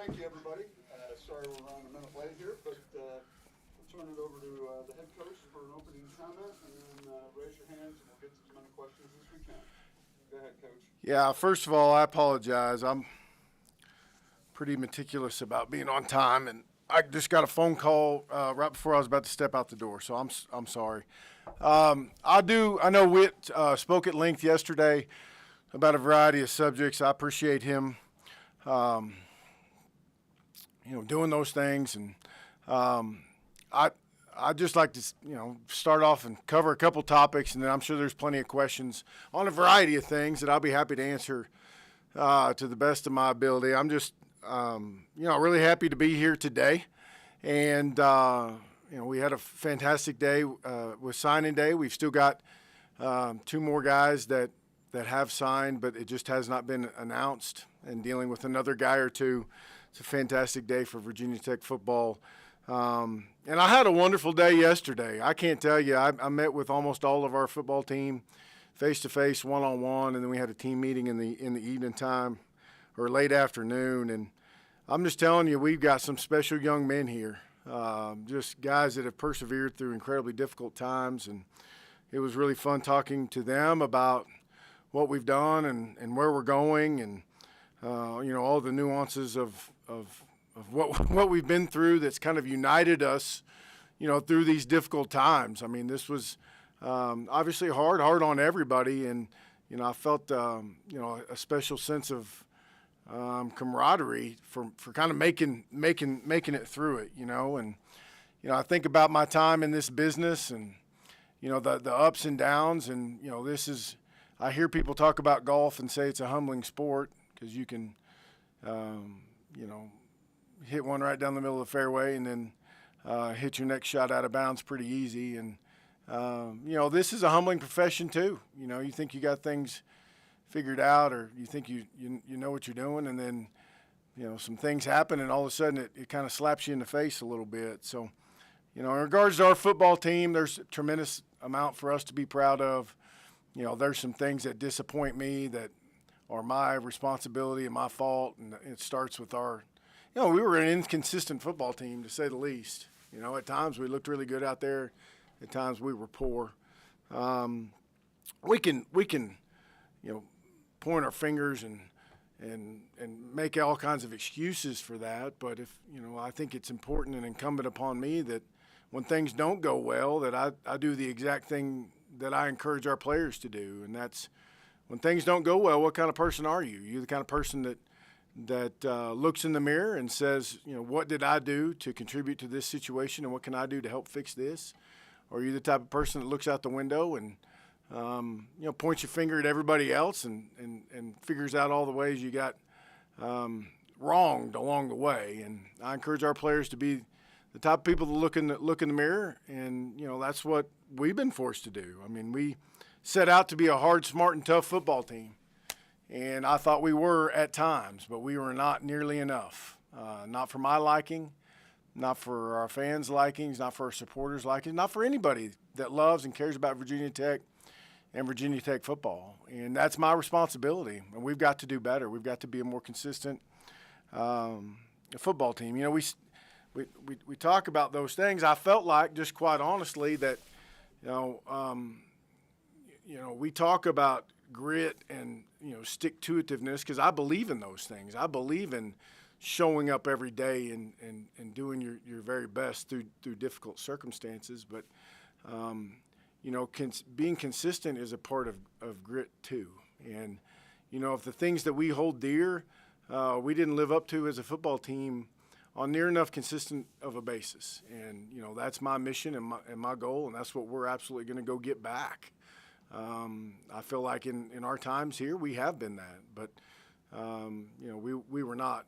thank you, everybody. Sorry we're running a minute late here, but we'll turn it over to the head coach for an opening comment, and then raise your hands, and we'll get to as many questions as we can. Go ahead, Coach. Yeah, first of all, I apologize. I'm pretty meticulous about being on time, and I just got a phone call right before I was about to step out the door, so I'm sorry. I know Whit spoke at length yesterday about a variety of subjects. I appreciate him, doing those things, and I'd just like to, start off and cover a couple topics, and then I'm sure there's plenty of questions on a variety of things that I'll be happy to answer to the best of my ability. I'm just, really happy to be here today, and we had a fantastic day with signing day. We've still got 2 more guys that have signed, but it just has not been announced, and dealing with another guy or two. It's a fantastic day for Virginia Tech football. And I had a wonderful day yesterday. I can't tell you, I met with almost all of our football team face-to-face, one-on-one, and then we had a team meeting in the evening time or late afternoon. And I'm just telling you, we've got some special young men here, just guys that have persevered through incredibly difficult times. And it was really fun talking to them about what we've done and where we're going, and all the nuances of what we've been through that's kind of united us, through these difficult times. I mean, this was obviously hard on everybody, and I felt a special sense of camaraderie for kind of making it through it, and I think about my time in this business, and the ups and downs, and I hear people talk about golf and say it's a humbling sport because you can hit one right down the middle of the fairway and then hit your next shot out of bounds pretty easy. And, this is a humbling profession too. You think you got things figured out, or you think you know what you're doing, and then, some things happen, and all of a sudden it kind of slaps you in the face a little bit. So, in regards to our football team, there's a tremendous amount for us to be proud of. There's some things that disappoint me that are my responsibility and my fault, and it starts with our – we were an inconsistent football team, to say the least. At times we looked really good out there. At times we were poor. We can point our fingers and make all kinds of excuses for that, but I think it's important and incumbent upon me that when things don't go well, that I do the exact thing that I encourage our players to do, and that's when things don't go well, what kind of person are you? You're the kind of person that looks in the mirror and says, what did I do to contribute to this situation, and what can I do to help fix this? Or are you the type of person that looks out the window and points your finger at everybody else and figures out all the ways you got wronged along the way? And I encourage our players to be the type of people that look in the mirror, and that's what we've been forced to do. I mean, we set out to be a hard, smart, and tough football team, and I thought we were at times, but we were not nearly enough. Not for my liking, not for our fans' likings, not for our supporters' likings, not for anybody that loves and cares about Virginia Tech and Virginia Tech football. And that's my responsibility, and we've got to do better. We've got to be a more consistent football team. We talk about those things. I felt like, just quite honestly, that we talk about grit and stick-to-itiveness because I believe in those things. I believe in showing up every day and doing your very best through difficult circumstances. But being consistent is a part of grit too. And if the things that we hold dear we didn't live up to as a football team on near enough consistent of a basis. And, that's my mission and my goal, and that's what we're absolutely going to go get back. I feel like in our times here we have been that, but, we were not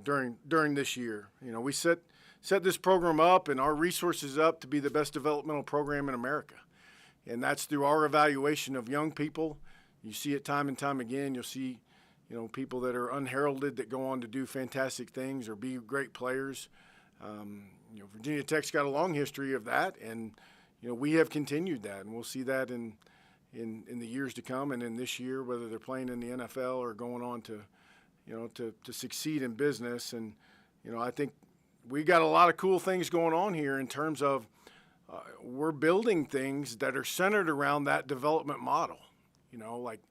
during this year. We set this program up and our resources up to be the best developmental program in America, and that's through our evaluation of young people. You see it time and time again. You'll see people that are unheralded that go on to do fantastic things or be great players. Virginia Tech's got a long history of that, and we have continued that, and we'll see that in the years to come and in this year, whether they're playing in the NFL or going on to to succeed in business. And, I think we got a lot of cool things going on here in terms of we're building things that are centered around that development model. Like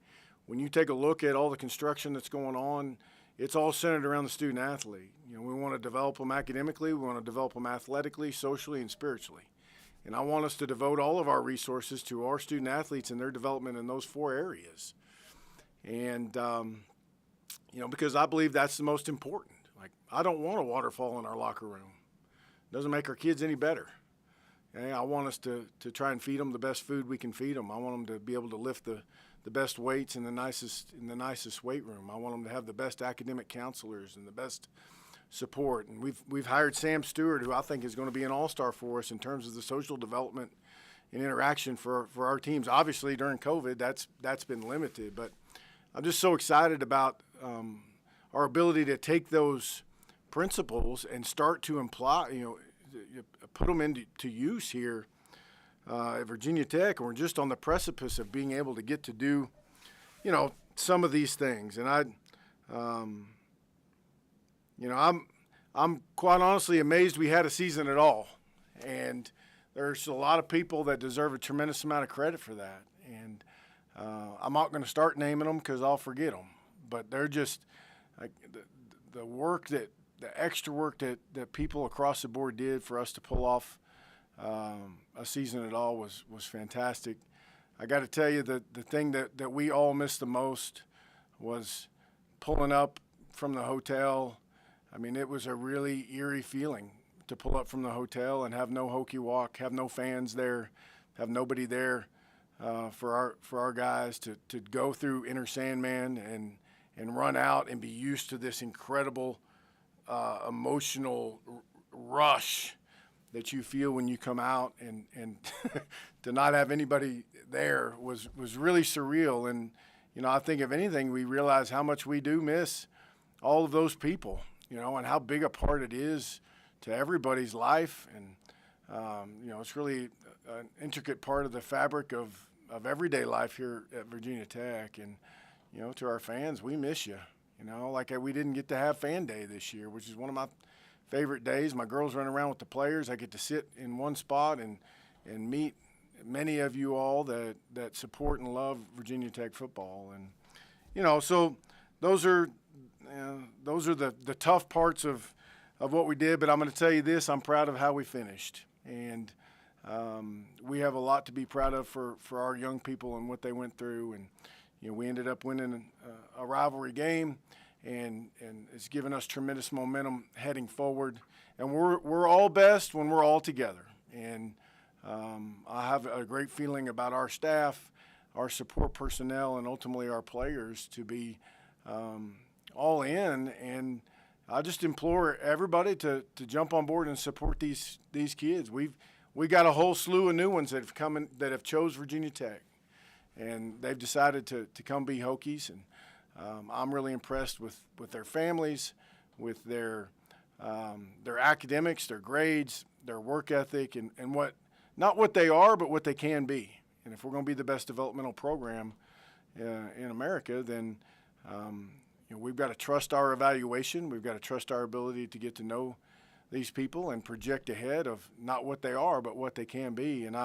when you take a look at all the construction that's going on, it's all centered around the student athlete. We want to develop them academically, we want to develop them athletically, socially, and spiritually. And I want us to devote all of our resources to our student athletes and their development in those 4 areas. And, because I believe that's the most important. Like, I don't want a waterfall in our locker room. It doesn't make our kids any better. Okay? I want us to try and feed them the best food we can feed them. I want them to be able to lift the best weights in the nicest weight room. I want them to have the best academic counselors and the best support. And we've hired Sam Stewart, who I think is going to be an all-star for us in terms of the social development and interaction for our teams. Obviously, during COVID, that's been limited, but I'm just so excited about our ability to take those principles and start to imply, put them into use here at Virginia Tech. And we're just on the precipice of being able to get to do, some of these things. And I'm quite honestly amazed we had a season at all. And there's a lot of people that deserve a tremendous amount of credit for that. And I'm not going to start naming them because I'll forget them. But they're just like the work the extra work that people across the board did for us to pull off a season at all was fantastic. I got to tell you the thing that we all missed the most was pulling up from the hotel. I mean, it was a really eerie feeling to pull up from the hotel and have no hokey walk, have no fans there, have nobody there for our guys to go through Inner Sandman and run out and be used to this incredible emotional rush that you feel when you come out, and to not have anybody there was really surreal. And, I think if anything, we realize how much we do miss all of those people, and how big a part it is to everybody's life. And, it's really an intricate part of the fabric of everyday life here at Virginia Tech. And, to our fans, we miss you. Like we didn't get to have Fan Day this year, which is one of my favorite days. My girls run around with the players. I get to sit in one spot and meet many of you all that support and love Virginia Tech football. And, so those are the tough parts of what we did. But I'm going to tell you this, I'm proud of how we finished. And we have a lot to be proud of for our young people and what they went through. And, we ended up winning a rivalry game, and it's given us tremendous momentum heading forward. And we're all best when we're all together. And I have a great feeling about our staff, our support personnel, and ultimately our players to be all in. And I just implore everybody to jump on board and support these kids. We got a whole slew of new ones that have chose Virginia Tech. And they've decided to come be Hokies, and I'm really impressed with their families, with their academics, their grades, their work ethic, and not what they are, but what they can be. And if we're going to be the best developmental program in America, then we've got to trust our evaluation. We've got to trust our ability to get to know these people and project ahead of not what they are, but what they can be. And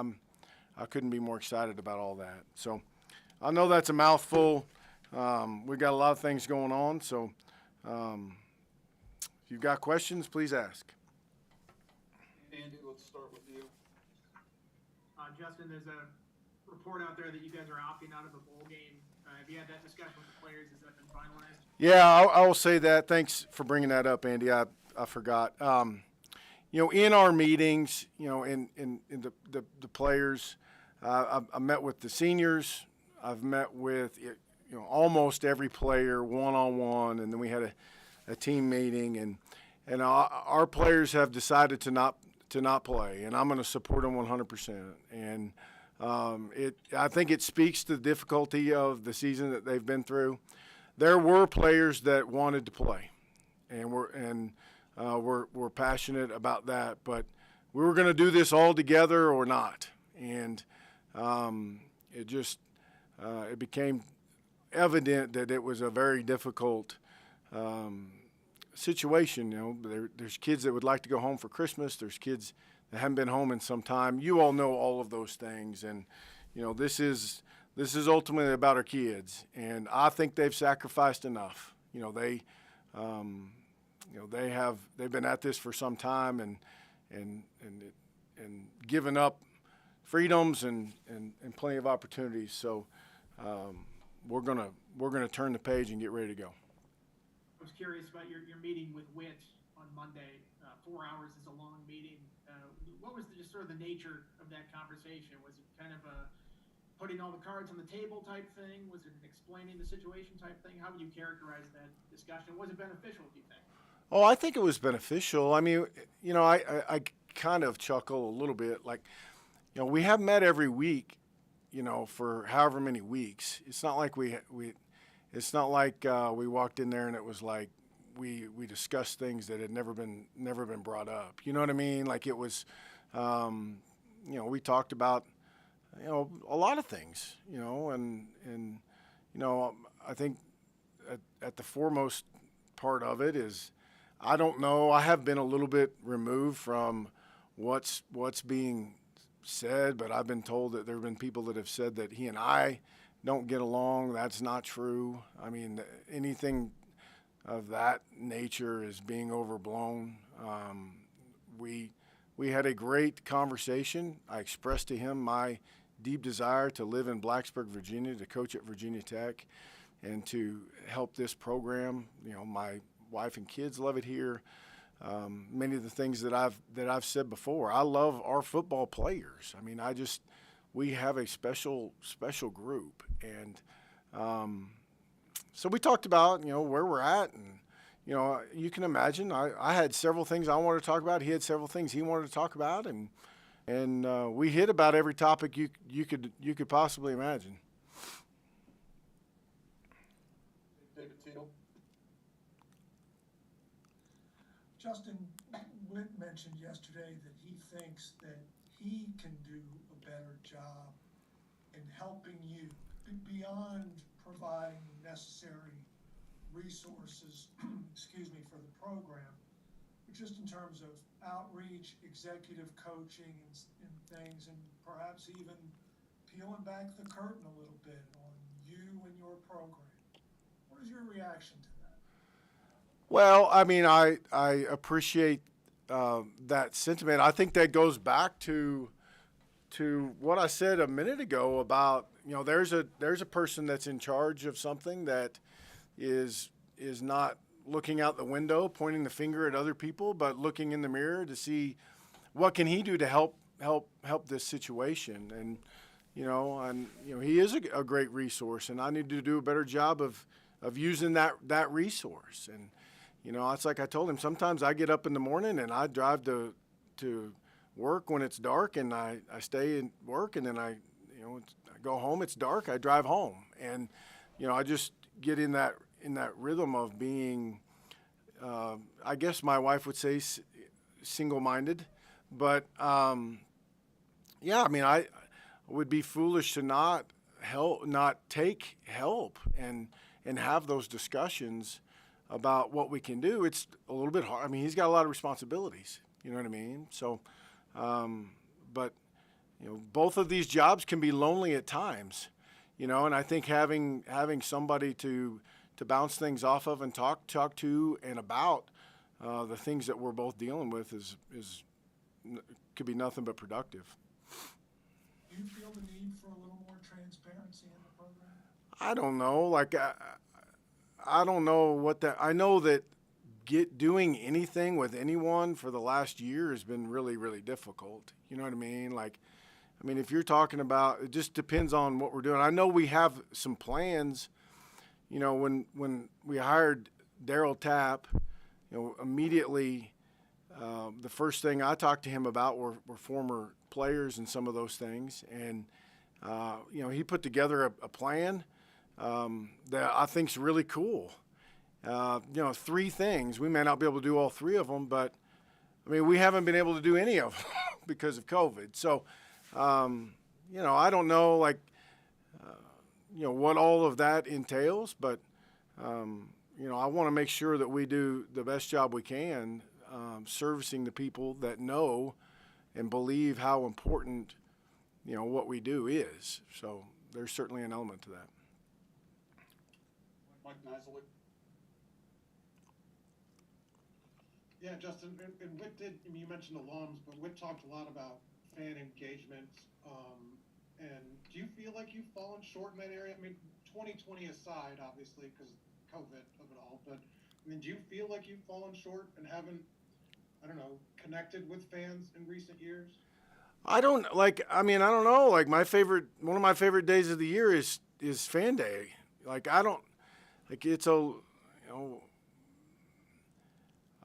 I couldn't be more excited about all that. So I know that's a mouthful. We got a lot of things going on. So if you've got questions, please ask. Andy, let's start with you. Justin, there's a report out there that you guys are opting out of a bowl game. Have you had that discussion with the players? Has that been finalized? Yeah, I will say that. Thanks for bringing that up, Andy. I forgot. In our meetings, in the players, I met with the seniors. I've met with almost every player one-on-one, and then we had a team meeting, and our players have decided to not play, and I'm going to support them 100%. And I think it speaks to the difficulty of the season that they've been through. There were players that wanted to play, and we're passionate about that, but we were going to do this all together or not. And it became evident that it was a very difficult situation. There's kids that would like to go home for Christmas. There's kids that haven't been home in some time. You all know all of those things, and this is ultimately about our kids. And I think they've sacrificed enough. They've been at this for some time and given up freedoms and plenty of opportunities. So we're gonna turn the page and get ready to go. I was curious about your meeting with Witt on Monday. 4 hours is a long meeting. What was just sort of the nature of that conversation? Was it kind of a putting all the cards on the table type thing? Was it an explaining the situation type thing? How would you characterize that discussion? Was it beneficial, do you think? Oh, I think it was beneficial. I mean, I kind of chuckle a little bit. Like, we have met every week, for however many weeks. It's not like we walked in there and it was like we discussed things that had never been brought up. You know what I mean? Like it was, we talked about, a lot of things, and I think at the foremost part of it is, I don't know. I have been a little bit removed from what's being said, but I've been told that there have been people that have said that he and I don't get along. That's not true. I mean, anything of that nature is being overblown. We had a great conversation. I expressed to him my deep desire to live in Blacksburg, Virginia, to coach at Virginia Tech, and to help this program. My wife and kids love it here. Many of the things that I've said before. I love our football players. I mean, we have a special group, and so we talked about where we're at, and you can imagine I had several things I wanted to talk about. He had several things he wanted to talk about, and we hit about every topic you could possibly imagine. Justin Witt mentioned yesterday that he thinks that he can do a better job in helping you beyond providing necessary resources, for the program, but just in terms of outreach, executive coaching, and things, and perhaps even peeling back the curtain a little bit on you and your program. What is your reaction to that? Well, I mean, I appreciate that sentiment. I think that goes back to what I said a minute ago about there's a person that's in charge of something that is not looking out the window, pointing the finger at other people, but looking in the mirror to see what can he do to help this situation. And he is a great resource, and I need to do a better job of using that resource. And it's like I told him, sometimes I get up in the morning and I drive to work when it's dark, and I stay in work, and then I go home, it's dark, I drive home. And, I just get in that rhythm of being, I guess my wife would say single-minded. But, I mean, I would be foolish to not take help and have those discussions about what we can do. It's a little bit hard. I mean, he's got a lot of responsibilities. You know what I mean? So, but both of these jobs can be lonely at times. And I think having somebody to bounce things off of and talk to and about the things that we're both dealing with is could be nothing but productive. Do you feel the need for a little more transparency in the program? I don't know. Like, I don't know what that – I know that doing anything with anyone for the last year has been really, really difficult. You know what I mean? Like, I mean, if you're talking about – it just depends on what we're doing. I know we have some plans. When we hired Darryl Tapp, immediately the first thing I talked to him about were former players and some of those things. And, he put together a plan that I think is really cool. 3 things. We may not be able to do all 3 of them, but, I mean, we haven't been able to do any of them because of COVID. So, I don't know, like, what all of that entails, but, I want to make sure that we do the best job we can servicing the people that know and believe how important, what we do is. So there's certainly an element to that. Mike Knisley. Yeah, Justin, and Whit you mentioned alums, but Whit talked a lot about fan engagement. And do you feel like you've fallen short in that area? I mean, 2020 aside, obviously, because COVID of it all, but I mean, do you feel like you've fallen short and haven't, connected with fans in recent years? I don't know. Like, one of my favorite days of the year is fan day.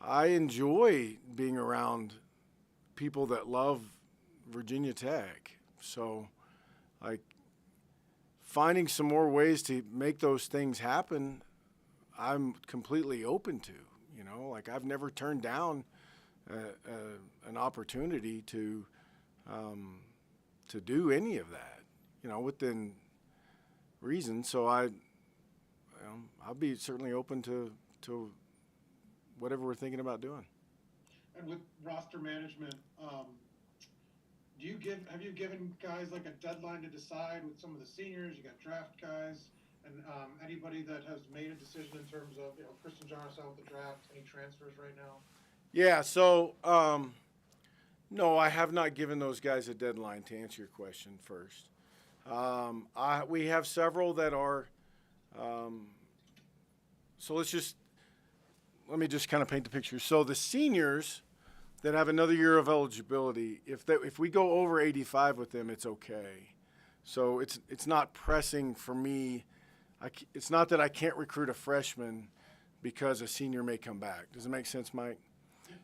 I enjoy being around people that love Virginia Tech. So, finding some more ways to make those things happen, I'm completely open to. I've never turned down an opportunity to do any of that, within reason. So I'll be certainly open to whatever we're thinking about doing. And with roster management, have you given guys like a deadline to decide with some of the seniors? You got draft guys, and anybody that has made a decision in terms of Christian Jarvis out with the draft, any transfers right now? Yeah. So no, I have not given those guys a deadline. To answer your question first, we have several that are. So let me just kind of paint the picture. So the seniors that have another year of eligibility, if we go over 85 with them, it's okay. So it's not pressing for me. It's not that I can't recruit a freshman because a senior may come back. Does it make sense, Mike?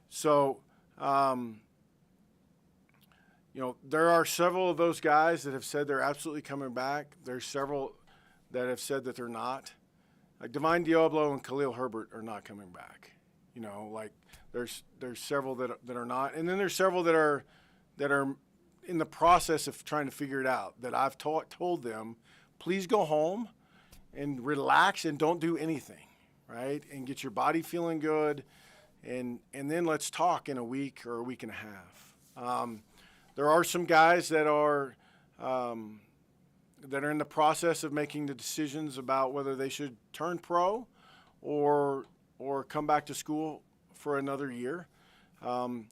So, there are several of those guys that have said they're absolutely coming back. There's several that have said that they're not. Like Devon Diablo and Khalil Herbert are not coming back. There's several that are not, and then there's several that are in the process of trying to figure it out. That I've told them, please go home and relax and don't do anything, right? And get your body feeling good, and then let's talk in a week or a week and a half. There are some guys that are in the process of making the decisions about whether they should turn pro or come back to school for another year. To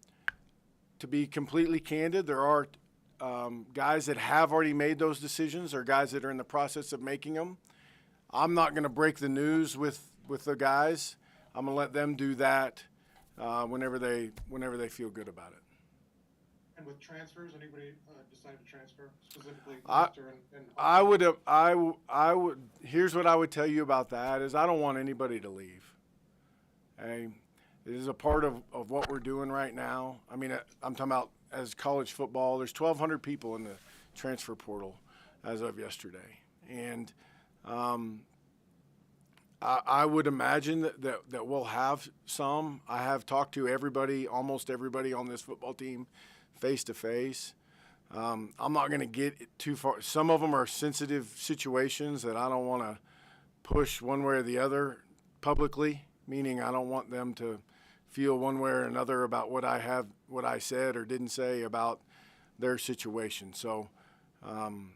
be completely candid, there are guys that have already made those decisions or guys that are in the process of making them. I'm not going to break the news with the guys. I'm going to let them do that whenever they feel good about it. And with transfers, anybody decide to transfer specifically? I would. Here's what I would tell you about that is I don't want anybody to leave. Okay? It is a part of what we're doing right now. I mean, I'm talking about as college football. There's 1,200 people in the transfer portal as of yesterday, and I would imagine that we'll have some. I have talked to almost everybody on this football team, face to face. I'm not going to get too far. Some of them are sensitive situations that I don't want to push one way or the other publicly, meaning I don't want them to feel one way or another about what I said or didn't say about their situation. So I'm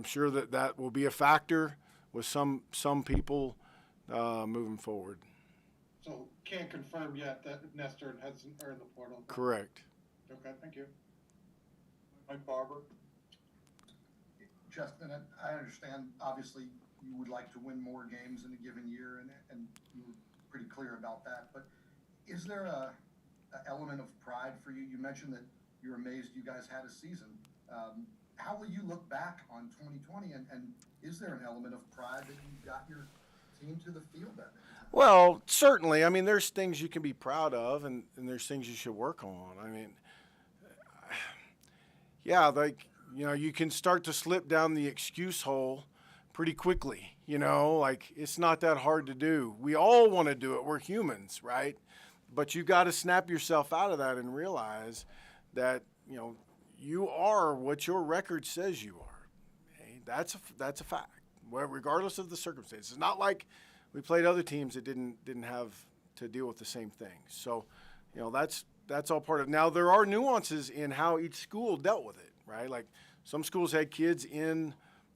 sure that will be a factor with some people moving forward. So can't confirm yet that Nestor and Hudson are in the portal? Correct. Okay, thank you. Mike Barber. Justin, I understand, obviously, you would like to win more games in a given year, and you were pretty clear about that. But is there a element of pride for you? You mentioned that you're amazed you guys had a season. How will you look back on 2020, and is there an element of pride that you got your team to the field that day? Well, certainly. I mean, there's things you can be proud of, and there's things you should work on. I mean, yeah, you can start to slip down the excuse hole pretty quickly, it's not that hard to do. We all want to do it. We're humans, right? But you got to snap yourself out of that and realize that, you are what your record says you are. Okay? That's a fact, regardless of the circumstances. It's not like we played other teams that didn't have to deal with the same thing. So, that's all part of it. Now, there are nuances in how each school dealt with it, right? Like some schools had kids in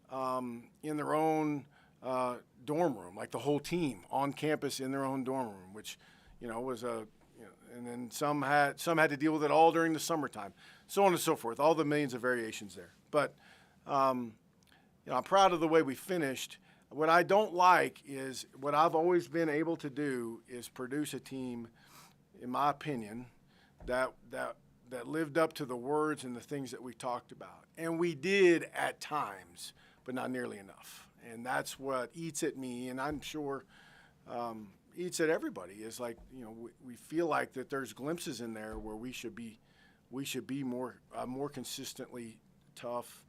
their own dorm room, like the whole team on campus in their own dorm room, which, was and then some had to deal with it all during the summertime, so on and so forth, all the millions of variations there. But, I'm proud of the way we finished. What I don't like is what I've always been able to do is produce a team, in my opinion, that lived up to the words and the things that we talked about. And we did at times, but not nearly enough. And that's what eats at me, and I'm sure eats at everybody, is like, we feel like that there's glimpses in there where we should be more consistently tough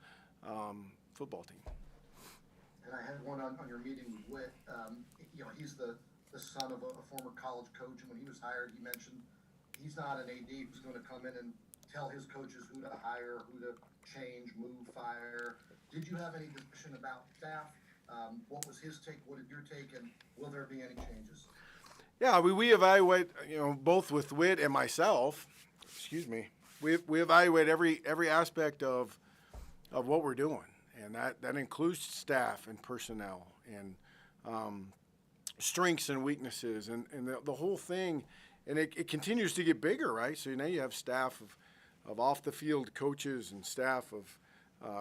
football team. And I had one on your meeting with Whit. He's the son of a former college coach, and when he was hired, he mentioned he's not an AD who's going to come in and tell his coaches who to hire, who to change, move, fire. Did you have any discussion about staff? What was his take? What did your take? And will there be any changes? Yeah, we evaluate, both with Whit and myself. Excuse me. We evaluate every aspect of what we're doing, and that includes staff and personnel and strengths and weaknesses and the whole thing. And it continues to get bigger, right? So now you have staff of off the field coaches and staff of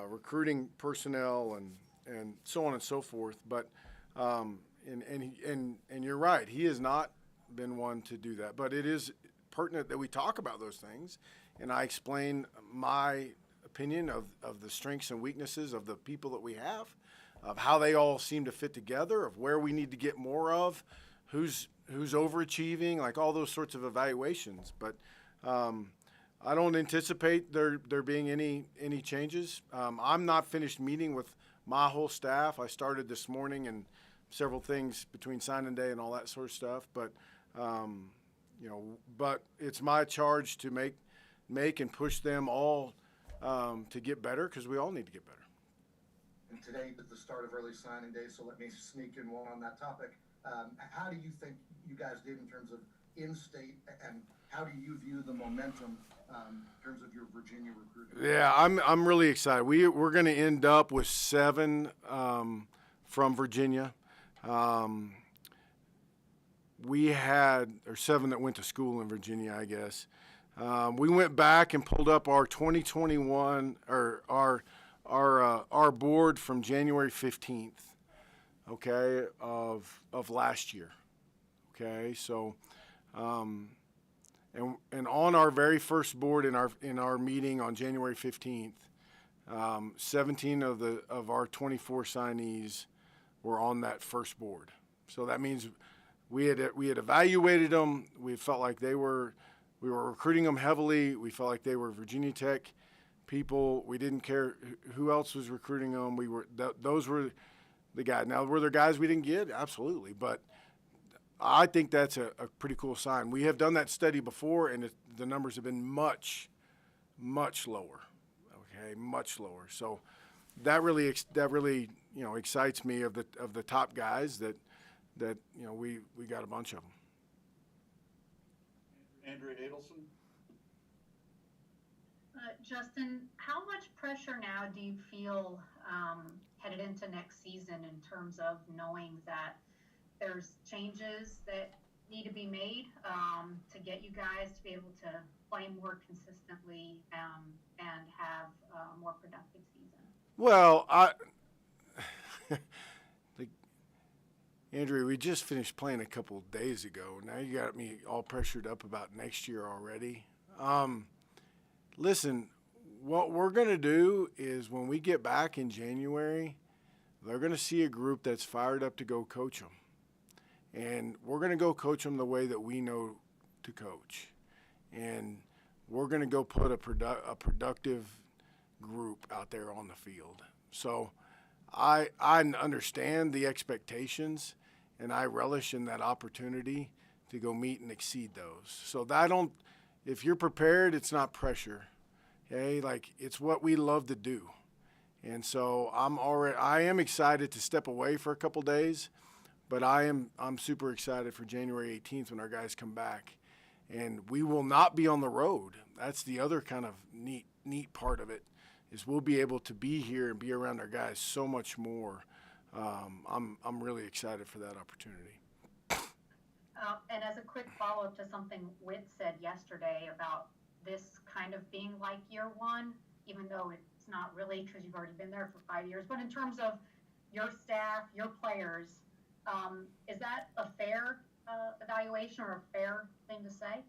recruiting personnel and so on and so forth. But and you're right, he has not been one to do that. But it is pertinent that we talk about those things, and I explain my opinion of the strengths and weaknesses of the people that we have, of how they all seem to fit together, of where we need to get more of, who's overachieving, like all those sorts of evaluations. But I don't anticipate there being any changes. I'm not finished meeting with my whole staff. I started this morning and several things between signing day and all that sort of stuff. But but it's my charge to make and push them all to get better, because we all need to get better. And today is the start of early signing day, so let me sneak in one on that topic. How do you think you guys did in terms of in-state, and how do you view the momentum in terms of your Virginia recruiting? Yeah, I'm really excited. We're going to end up with 7 from Virginia. We had 7 that went to school in Virginia, I guess. We went back and pulled up our 2021 or our board from January 15th, okay, of last year. Okay, so and on our very first board in our meeting on January 15th, 17 of our 24 signees were on that first board. So that means we had evaluated them. We felt like we were recruiting them heavily. We felt like they were Virginia Tech people. We didn't care who else was recruiting them. Those were the guys. Now, were there guys we didn't get? Absolutely. But I think that's a pretty cool sign. We have done that study before, and the numbers have been much, much lower. Okay, much lower. So that really excites me of the top guys that we got a bunch of them. Andrea Adelson. Justin, how much pressure now do you feel headed into next season in terms of knowing that there's changes that need to be made to get you guys to be able to play more consistently and have a more productive season? Well, Andrea, we just finished playing a couple of days ago. Now you got me all pressured up about next year already. Listen, what we're going to do is when we get back in January, they're going to see a group that's fired up to go coach them. And we're going to go coach them the way that we know to coach. And we're going to go put a productive group out there on the field. So I understand the expectations, and I relish in that opportunity to go meet and exceed those. So if you're prepared, it's not pressure. Okay, like it's what we love to do. And so I am excited to step away for a couple days, But I'm super excited for January 18th when our guys come back, and we will not be on the road. That's the other kind of neat part of it, is we'll be able to be here and be around our guys so much more. I'm really excited for that opportunity. And as a quick follow-up to something Whit said yesterday about this kind of being like year one, even though it's not really because you've already been there for 5 years, but in terms of your staff, your players, is that a fair evaluation or a fair thing to say?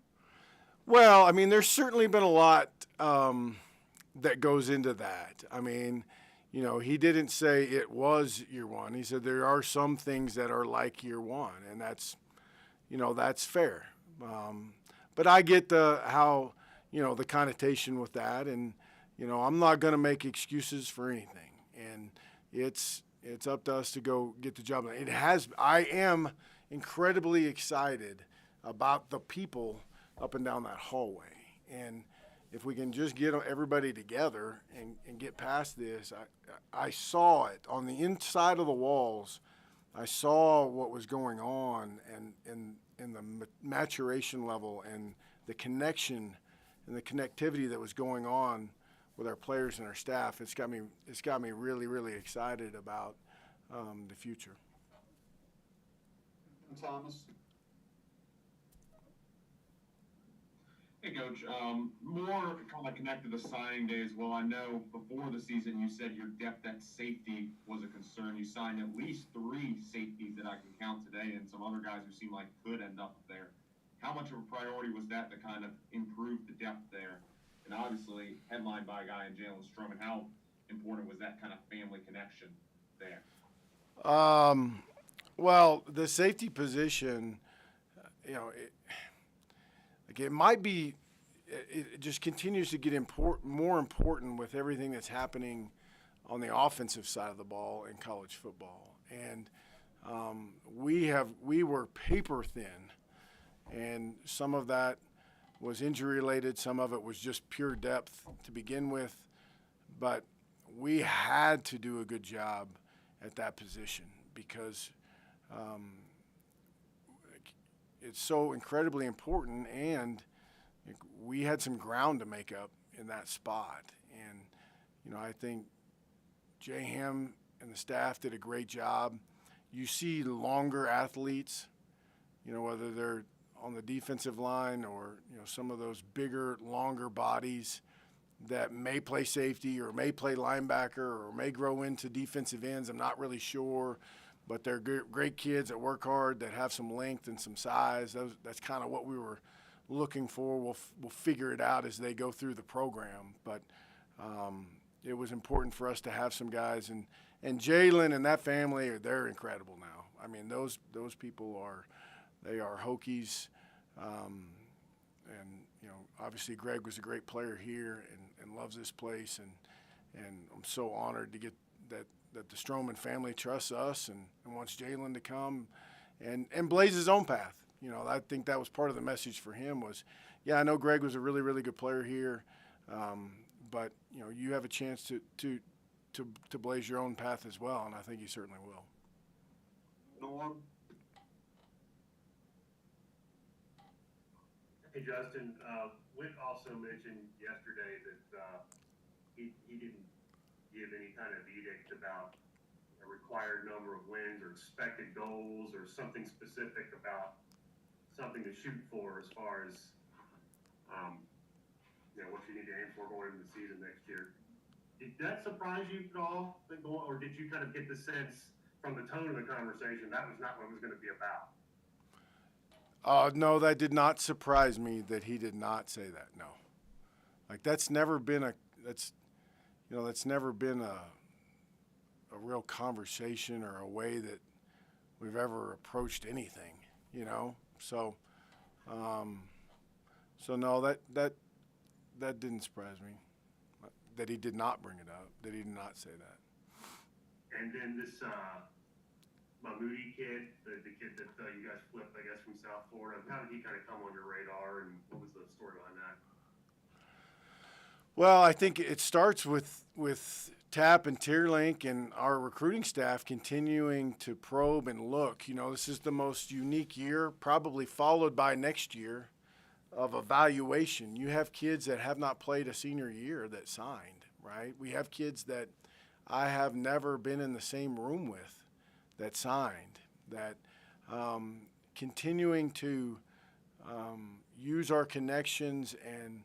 Well, I mean, there's certainly been a lot that goes into that. I mean, you know, he didn't say it was year one. He said there are some things that are like year one, and that's, you know, that's fair. But I get the connotation with that, and, you know, I'm not going to make excuses for anything, and it's up to us to go get the job done. I am incredibly excited about the people up and down that hallway, and if we can just get everybody together and get past this, I saw it on the inside of the walls. I saw what was going on, and in the maturation level and the connection and the connectivity that was going on with our players and our staff. It's got me really, really excited about the future. And Thomas? Hey, Coach. More kind of connected to signing day as well. I know before the season you said your depth at safety was a concern. You signed at least 3 safeties that I can count today, and some other guys who seem like could end up there. How much of a priority was that to kind of improve the depth there? And obviously, headlined by a guy in Jalen Stroman, how important was that kind of family connection there? Well, the safety position, you know, it might be, it just continues to get more important with everything that's happening on the offensive side of the ball in college football. And we were paper thin, and some of that was injury related, some of it was just pure depth to begin with, but we had to do a good job at that position because it's so incredibly important, and we had some ground to make up in that spot. And, you know, I think Jay Ham and the staff did a great job. You see longer athletes, you know, whether they're on the defensive line or, you know, some of those bigger, longer bodies that may play safety or may play linebacker or may grow into defensive ends. I'm not really sure. But they're great kids that work hard, that have some length and some size. That's kind of what we were looking for. We'll figure it out as they go through the program. But it was important for us to have some guys. And Jalen and that family, they're incredible now. I mean, those people are Hokies. And, you know, obviously Greg was a great player here and loves this place. And I'm so honored to get that the Stroman family trusts us and wants Jalen to come and blaze his own path. You know, I think that was part of the message for him was, yeah, I know Greg was a really, really good player here, but, you know, you have a chance to blaze your own path as well, and I think you certainly will. Norm? Hey, Justin, Whit also mentioned yesterday that he didn't give any kind of edict about a required number of wins or expected goals or something specific about something to shoot for as far as, you know, what you need to aim for going into the season next year. Did that surprise you at all, or did you kind of get the sense from the tone of the conversation that was not what it was going to be about? No, that did not surprise me that he did not say that, no. Like, that's never been a real conversation or a way that we've ever approached anything, you know? So no, that didn't surprise me, that he did not bring it up, that he did not say that. And then this Mahmoudi kid, the kid that you guys flipped, I guess, from South Florida, how did he kind of come on your radar, and what was the story behind that? Well, I think it starts with TAP and Tierlink and our recruiting staff continuing to probe and look. You know, this is the most unique year, probably followed by next year, of evaluation. You have kids that have not played a senior year that signed, right? We have kids that I have never been in the same room with that signed, that continuing to use our connections and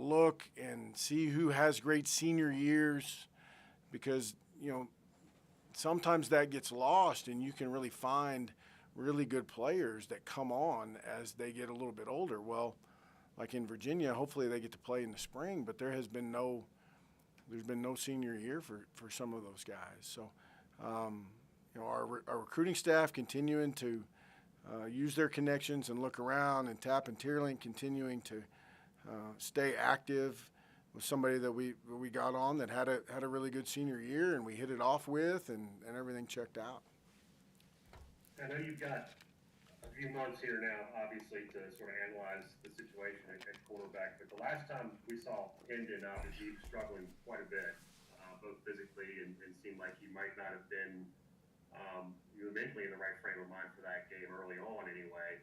look and see who has great senior years, because, you know, sometimes that gets lost and you can really find really good players that come on as they get a little bit older. Well, like in Virginia, hopefully they get to play in the spring, but there's been no senior year for some of those guys. So, you know, our recruiting staff continuing to use their connections and look around, and TAP and Tierlink continuing to stay active with somebody that we got on that had a really good senior year, and we hit it off with, and everything checked out. I know you've got a few months here now, obviously, to sort of analyze the situation at quarterback, but the last time we saw Hendon, obviously, he was struggling quite a bit, both physically and seemed like he might not have been mentally in the right frame of mind for that game early on anyway.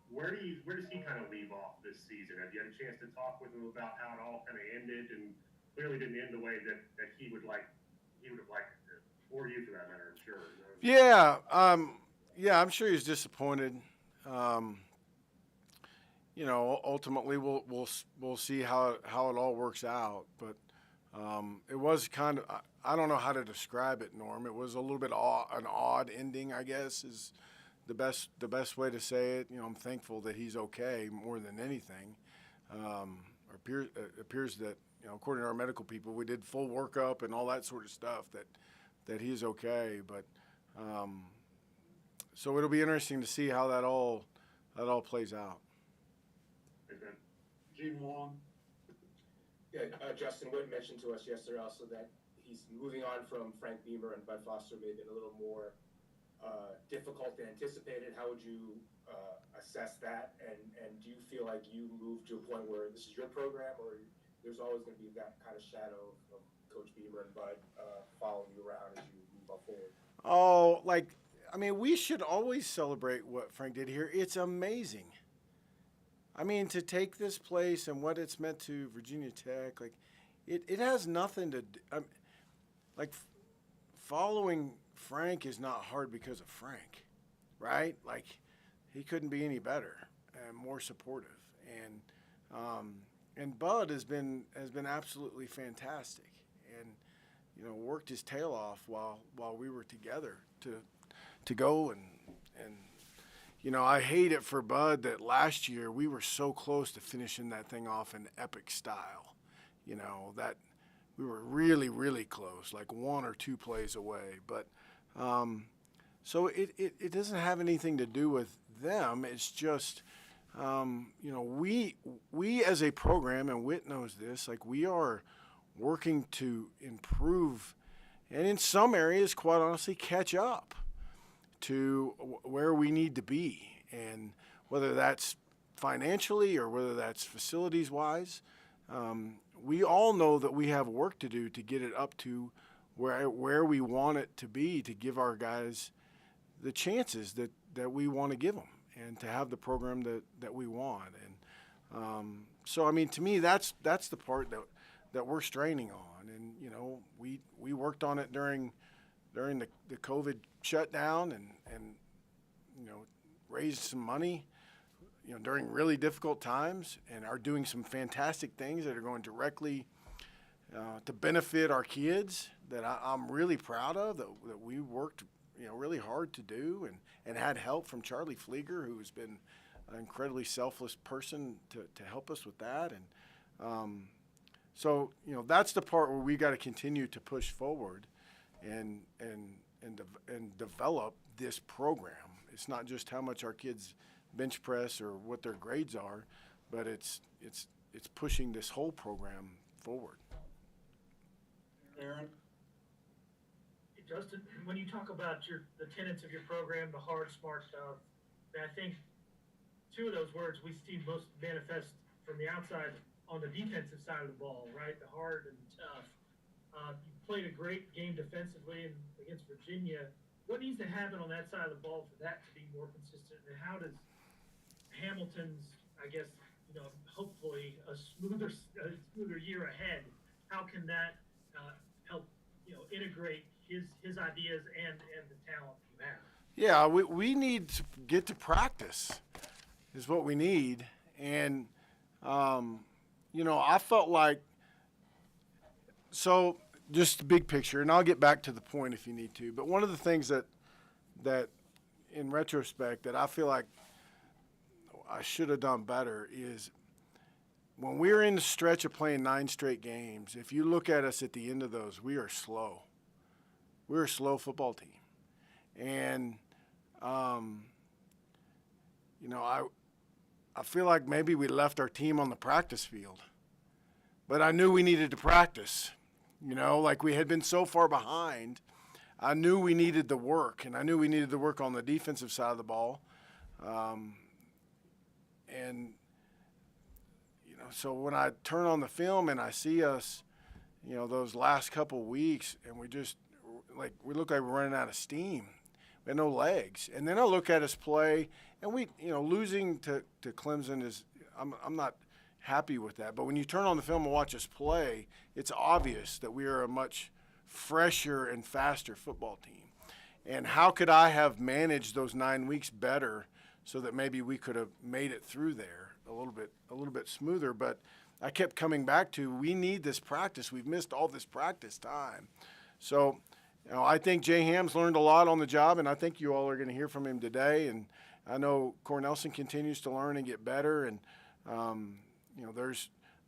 Where does he kind of leave off this season? Have you had a chance to talk with him about how it all kind of ended, and clearly didn't end the way that he would have liked it to, or you for that matter, I'm sure. Yeah, I'm sure he's disappointed. You know, ultimately we'll see how it all works out, but it was kind of, I don't know how to describe it, Norm. It was a little bit an odd ending, I guess, is the best way to say it. You know, I'm thankful that he's okay more than anything. It appears that, you know, according to our medical people, we did full workup and all that sort of stuff, that he's okay. But so it'll be interesting to see how that all plays out. Jaden Warr. Yeah, Justin Witt mentioned to us yesterday also that he's moving on from Frank Beamer and Bud Foster may have been a little more difficult than anticipated. How would you assess that? And do you feel like you moved to a point where this is your program, or there's always going to be that kind of shadow of Coach Beamer and Bud following you around as you move forward? Oh, I mean, we should always celebrate what Frank did here. It's amazing. I mean, to take this place and what it's meant to Virginia Tech, like, it has nothing to do, following Frank is not hard because of Frank, right? Like, he couldn't be any better and more supportive. And Bud has been absolutely fantastic, and, you know, worked his tail off while we were together to go and you know, I hate it for Bud that last year we were so close to finishing that thing off in epic style. You know, that we were really, really close, like 1 or 2 plays away. But so it doesn't have anything to do with them. It's just, you know, we as a program, and Whit knows this, like, we are working to improve and in some areas, quite honestly, catch up to where we need to be, and whether that's financially or whether that's facilities-wise, we all know that we have work to do to get it up to where we want it to be, to give our guys the chances that we want to give them, and to have the program that we want. And so, I mean, to me, that's the part that we're straining on. And, you know, we worked on it during the COVID shutdown, and you know, raised some money, you know, during really difficult times, and are doing some fantastic things that are going directly to benefit our kids, that I'm really proud of, that we worked, you know, really hard to do, and had help from Charlie Flieger, who has been an incredibly selfless person to help us with that. And so, you know, that's the part where we got to continue to push forward and develop this program. It's not just how much our kids bench press or what their grades are, but it's pushing this whole program forward. Aaron? Justin, when you talk about the tenets of your program, the hard, smart stuff, I think 2 of those words we see most manifest from the outside on the defensive side of the ball, right? The hard and tough. You played a great game defensively against Virginia. What needs to happen on that side of the ball for that to be more consistent? And how does Hamilton's, I guess, hopefully a smoother year ahead, how can that help, integrate his ideas and the talent you have? Yeah, we need to get to practice is what we need. And, I felt like, so just the big picture, and I'll get back to the point if you need to, but one of the things that in retrospect that I feel like I should have done better is when we were in the stretch of playing 9 straight games, if you look at us at the end of those, we are slow. We're a slow football team. And, I feel like maybe we left our team on the practice field. But I knew we needed to practice. Like we had been so far behind. I knew we needed the work, and I knew we needed the work on the defensive side of the ball. So when I turn on the film and I see us, those last couple weeks, and we look like we're running out of steam. We had no legs. And then I look at us play, and we, losing to Clemson is, I'm not happy with that. But when you turn on the film and watch us play, it's obvious that we are a much fresher and faster football team. And how could I have managed those 9 weeks better so that maybe we could have made it through there a little bit smoother? But I kept coming back to, we need this practice. We've missed all this practice time. So, I think Jay Ham's learned a lot on the job, and I think you all are going to hear from him today. And I know Cornelsen continues to learn and get better. And,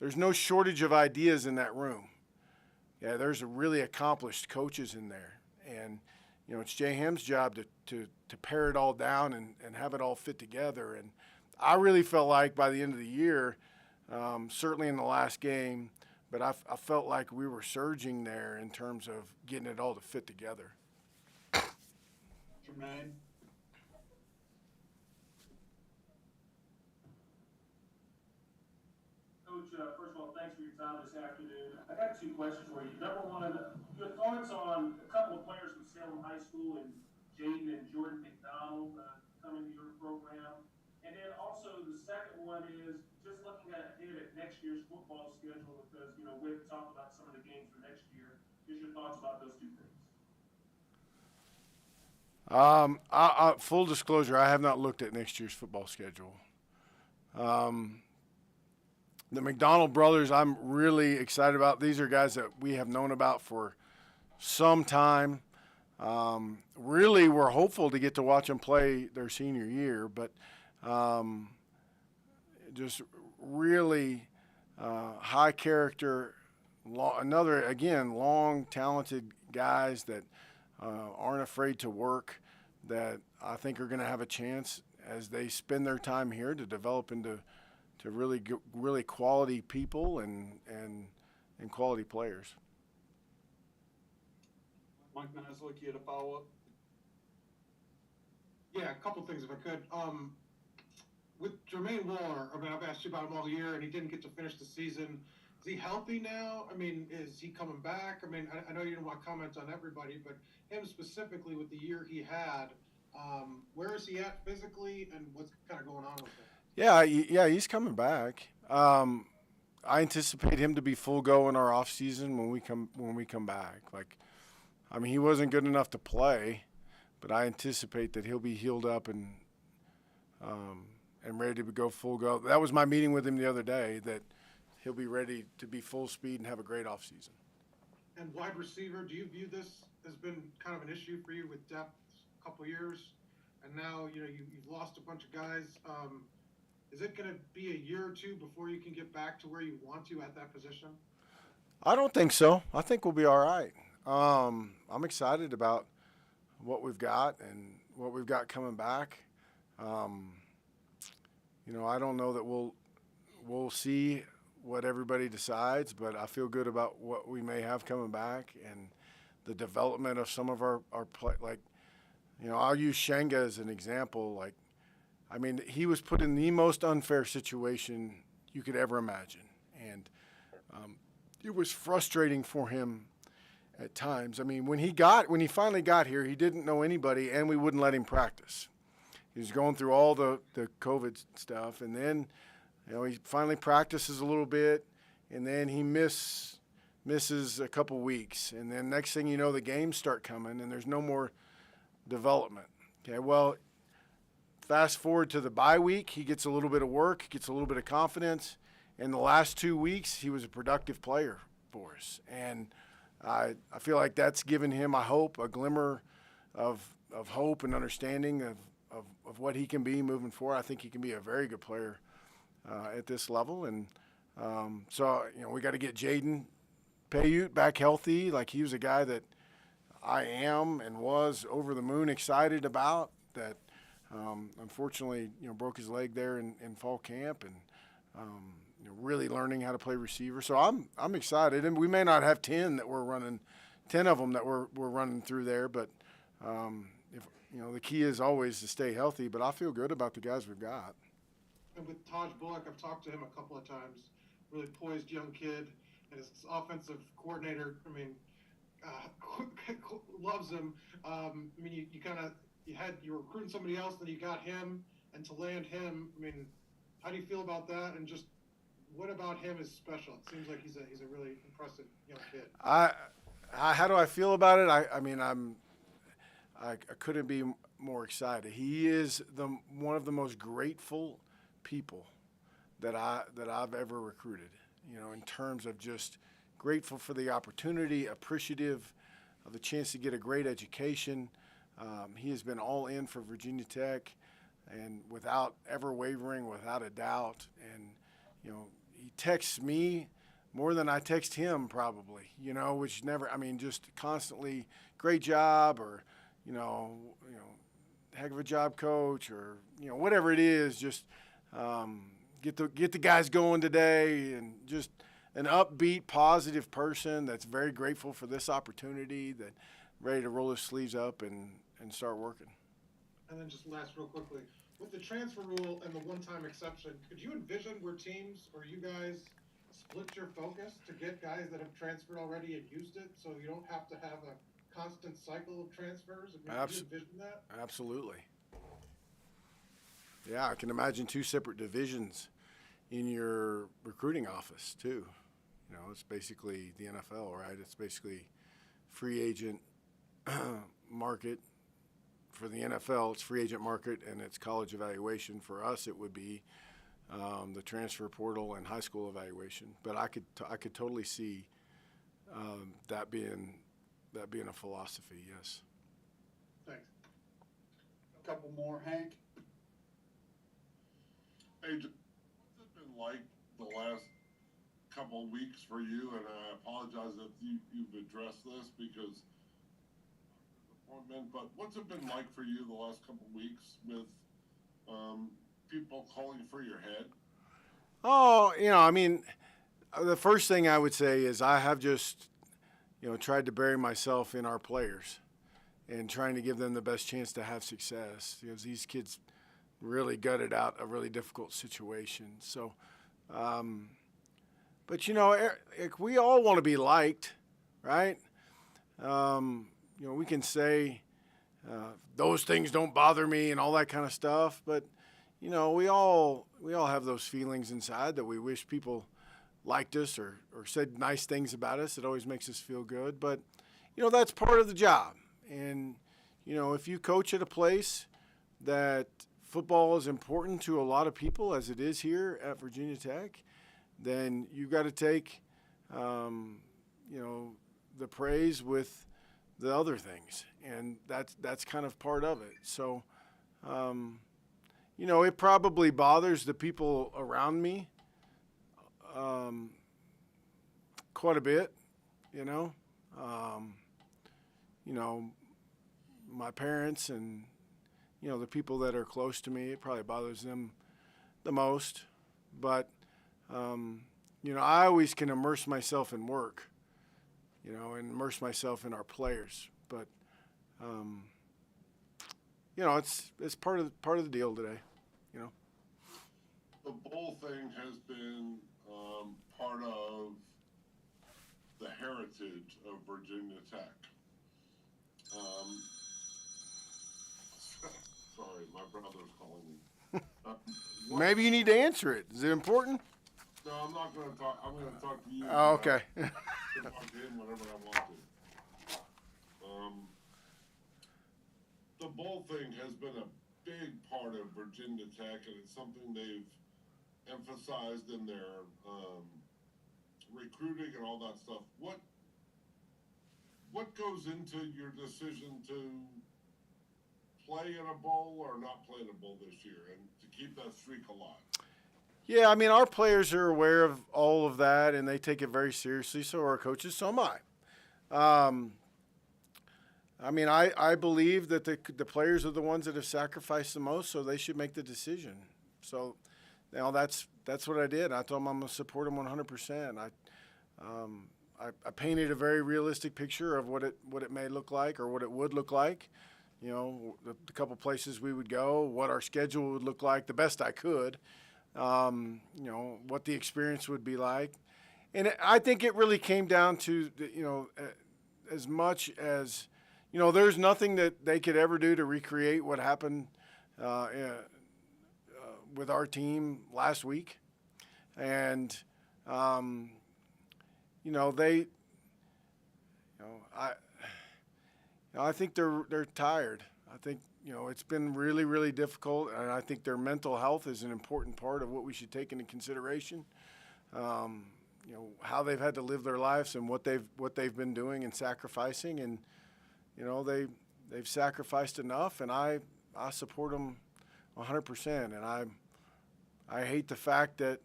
there's no shortage of ideas in that room. Yeah, there's really accomplished coaches in there. And, it's Jay Ham's job to pare it all down and have it all fit together. And I really felt like by the end of the year, certainly in the last game, but I felt like we were surging there in terms of getting it all to fit together. Jermaine? Coach, first of all, thanks for your time this afternoon. I got 2 questions for you. Number one, your thoughts on a couple of players from Salem High School and Jaden and Jordan McDonald coming to your program. And then also the second one is just looking ahead at next year's football schedule because, we've talked about some of the games for next year. Just your thoughts about those 2 things. Full disclosure, I have not looked at next year's football schedule. The McDonald brothers, I'm really excited about. These are guys that we have known about for some time. Really, we're hopeful to get to watch them play their senior year, but just really high character, long, talented guys that aren't afraid to work, that I think are going to have a chance as they spend their time here to develop into really quality people and quality players. Mike Knisley, you had a follow-up? Yeah, a couple things if I could. With Jermaine Waller, I've asked you about him all year, and he didn't get to finish the season. Is he healthy now? Is he coming back? I know you don't want to comment on everybody, but him specifically with the year he had, where is he at physically, and what's kind of going on with him? Yeah, he's coming back. I anticipate him to be full go in our off season when we come back. He wasn't good enough to play, but I anticipate that he'll be healed up and ready to go full go. That was my meeting with him the other day, that he'll be ready to be full speed and have a great off season. And wide receiver, do you view this as been kind of an issue for you with depth a couple years? And now, you've lost a bunch of guys. Is it going to be a year or 2 before you can get back to where you want to at that position? I don't think so. I think we'll be all right. I'm excited about what we've got and what we've got coming back. I don't know that we'll see what everybody decides, but I feel good about what we may have coming back and the development of some of our play. I'll use Shenga as an example. He was put in the most unfair situation you could ever imagine. And it was frustrating for him at times. I mean, when he finally got here, he didn't know anybody, and we wouldn't let him practice. He was going through all the COVID stuff, and then, he finally practices a little bit, and then he misses a couple weeks, and then next thing you know, the games start coming, and there's no more development. Okay, well, fast forward to the bye week, he gets a little bit of work, gets a little bit of confidence. In the last 2 weeks, he was a productive player for us, and I feel like that's given him a glimmer of hope and understanding of what he can be moving forward. I think he can be a very good player at this level, and so we got to get Jaden Payute back healthy. Like, he was a guy that I am and was over the moon excited about. That unfortunately broke his leg there in fall camp, and really learning how to play receiver. So I'm excited, and we may not have 10 that we're running, 10 of them that we're running through there, but if the key is always to stay healthy. But I feel good about the guys we've got. And with Taj Bullock, I've talked to him a couple of times. Really poised young kid, and his offensive coordinator, loves him. You were recruiting somebody else, then you got him, and to land him. How do you feel about that? And just what about him is special? It seems like he's a really impressive young kid. How do I feel about it? I couldn't be more excited. He is one of the most grateful people that I've ever recruited. In terms of just grateful for the opportunity, appreciative of the chance to get a great education. He has been all in for Virginia Tech, and without ever wavering, without a doubt. And he texts me more than I text him, probably. Which never. Just constantly, great job, or heck of a job, coach, or whatever it is. Just get the guys going today, and just an upbeat, positive person that's very grateful for this opportunity, that ready to roll his sleeves up and start working. And then just last real quickly, with the transfer rule and the one-time exception, could you envision where teams or you guys split your focus to get guys that have transferred already and used it, so you don't have to have a constant cycle of transfers? Could you envision that? Absolutely. Yeah, I can imagine 2 separate divisions in your recruiting office too. It's basically the NFL, right? It's basically free agent market. For the NFL, it's free agent market, and it's college evaluation. For us, it would be the transfer portal and high school evaluation. But I could totally see that being a philosophy. Yes. Thanks. A couple more, Hank. Hey, what's it been like the last couple of weeks for you? And I apologize if you've addressed this because but what's it been like for you the last couple of weeks with people calling for your head? Oh, the first thing I would say is I have just, tried to bury myself in our players and trying to give them the best chance to have success, because these kids really gutted out a really difficult situation. So, but Eric, we all want to be liked, right? We can say those things don't bother me and all that kind of stuff, but we all have those feelings inside that we wish people liked us or said nice things about us. It always makes us feel good, but that's part of the job. And if you coach at a place that football is important to a lot of people, as it is here at Virginia Tech, then you've got to take the praise with the other things, and that's kind of part of it. So it probably bothers the people around me quite a bit. My parents and the people that are close to me, it probably bothers them the most. But I always can immerse myself in work, and immerse myself in our players. But it's part of the deal today. The bowl thing has been part of the heritage of Virginia Tech. Sorry, my brother's calling me. Maybe you need to answer it. Is it important? No, I'm not going to talk. I'm going to talk to you. Oh, okay. I can talk to him whenever I want to. The bowl thing has been a big part of Virginia Tech, and it's something they've emphasized in their recruiting and all that stuff. What goes into your decision to play in a bowl or not play in a bowl this year, and to keep that streak alive? Yeah, I mean, our players are aware of all of that, and they take it very seriously. So are our coaches. So am I. I mean, I believe that the players are the ones that have sacrificed the most, so they should make the decision. So, that's what I did. I told them I'm going to support them 100%. I painted a very realistic picture of what it may look like or what it would look like. You know, the couple places we would go, what our schedule would look like, the best I could. You know, what the experience would be like. And I think it really came down to, as much as, there's nothing that they could ever do to recreate what happened with our team last week. And, I think they're tired. I think, it's been really, really difficult, and I think their mental health is an important part of what we should take into consideration. How they've had to live their lives and what they've been doing and sacrificing, and they've sacrificed enough, and I support them 100%. And I hate the fact that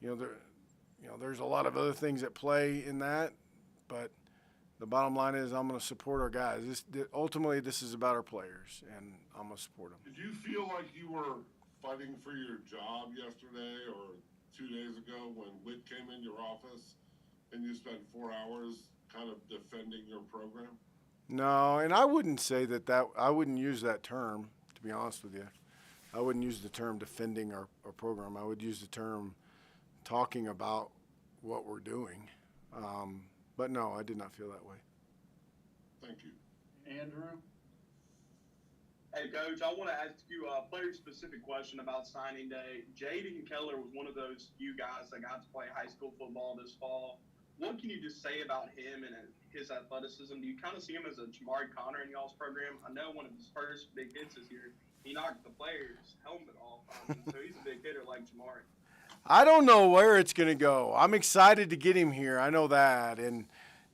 there's a lot of other things at play in that, but the bottom line is I'm going to support our guys. Ultimately, this is about our players, and I'm going to support them. Did you feel like you were fighting for your job yesterday or 2 days ago when Whit came in your office and you spent 4 hours kind of defending your program? No, and I wouldn't say that I wouldn't use that term, to be honest with you. I wouldn't use the term defending our program. I would use the term talking about what we're doing. But no, I did not feel that way. Thank you. Andrew? Hey, Coach, I want to ask you a player-specific question about signing day. Jaden Keller was one of those few guys that got to play high school football this fall. What can you just say about him and his athleticism? Do you kind of see him as a Jamari Connor in y'all's program? I know one of his first big hits this year, he knocked the player's helmet off. So he's a big hitter like Jamari. I don't know where it's going to go. I'm excited to get him here. I know that. And,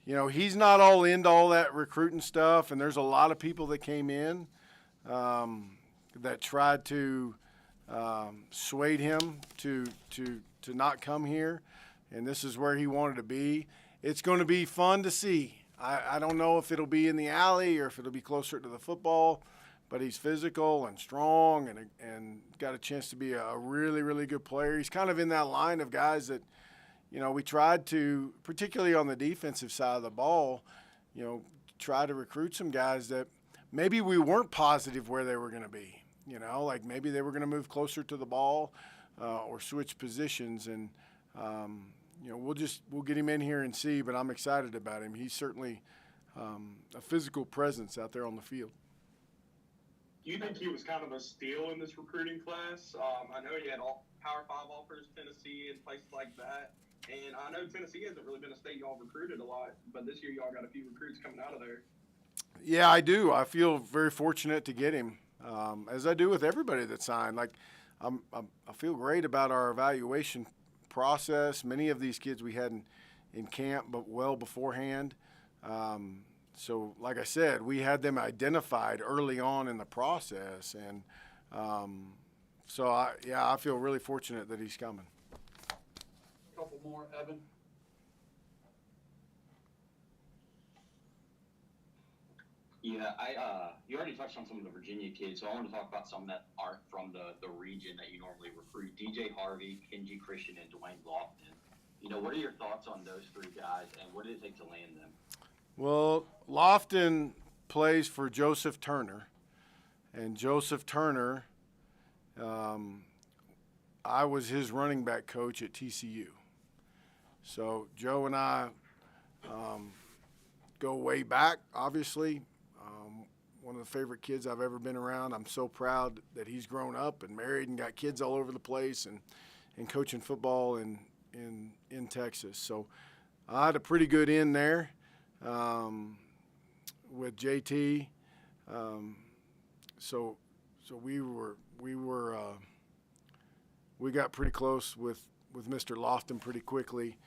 he's not all into all that recruiting stuff. And there's a lot of people that came in that tried to sway him to not come here. And this is where he wanted to be. It's going to be fun to see. I don't know if it'll be in the alley or if it'll be closer to the football. But he's physical and strong and got a chance to be a really, really good player. He's kind of in that line of guys that, we tried to, particularly on the defensive side of the ball, try to recruit some guys that maybe we weren't positive where they were going to be. Like maybe they were going to move closer to the ball or switch positions. And, we'll get him in here and see, but I'm excited about him. He's certainly a physical presence out there on the field. Do you think he was kind of a steal in this recruiting class? I know he had all Power 5 offers, Tennessee and places like that. And I know Tennessee hasn't really been a state y'all recruited a lot, but this year y'all got a few recruits coming out of there. Yeah, I do. I feel very fortunate to get him, as I do with everybody that signed. Like, I feel great about our evaluation process. Many of these kids we had in camp, but well beforehand. So, like I said, we had them identified early on in the process, and I feel really fortunate that he's coming. A couple more, Evan. Yeah, you already touched on some of the Virginia kids, so I want to talk about some that aren't from the region that you normally recruit. DJ Harvey, Kenji Christian, and Dwayne Lofton. What are your thoughts on those three guys, and what did it take to land them? Well, Lofton plays for Joseph Turner, and Joseph Turner, I was his running back coach at TCU. So Joe and I go way back, obviously. One of the favorite kids I've ever been around. I'm so proud that he's grown up and married and got kids all over the place and coaching football in Texas. So I had a pretty good end there with JT. So we got pretty close with Mr. Lofton pretty quickly.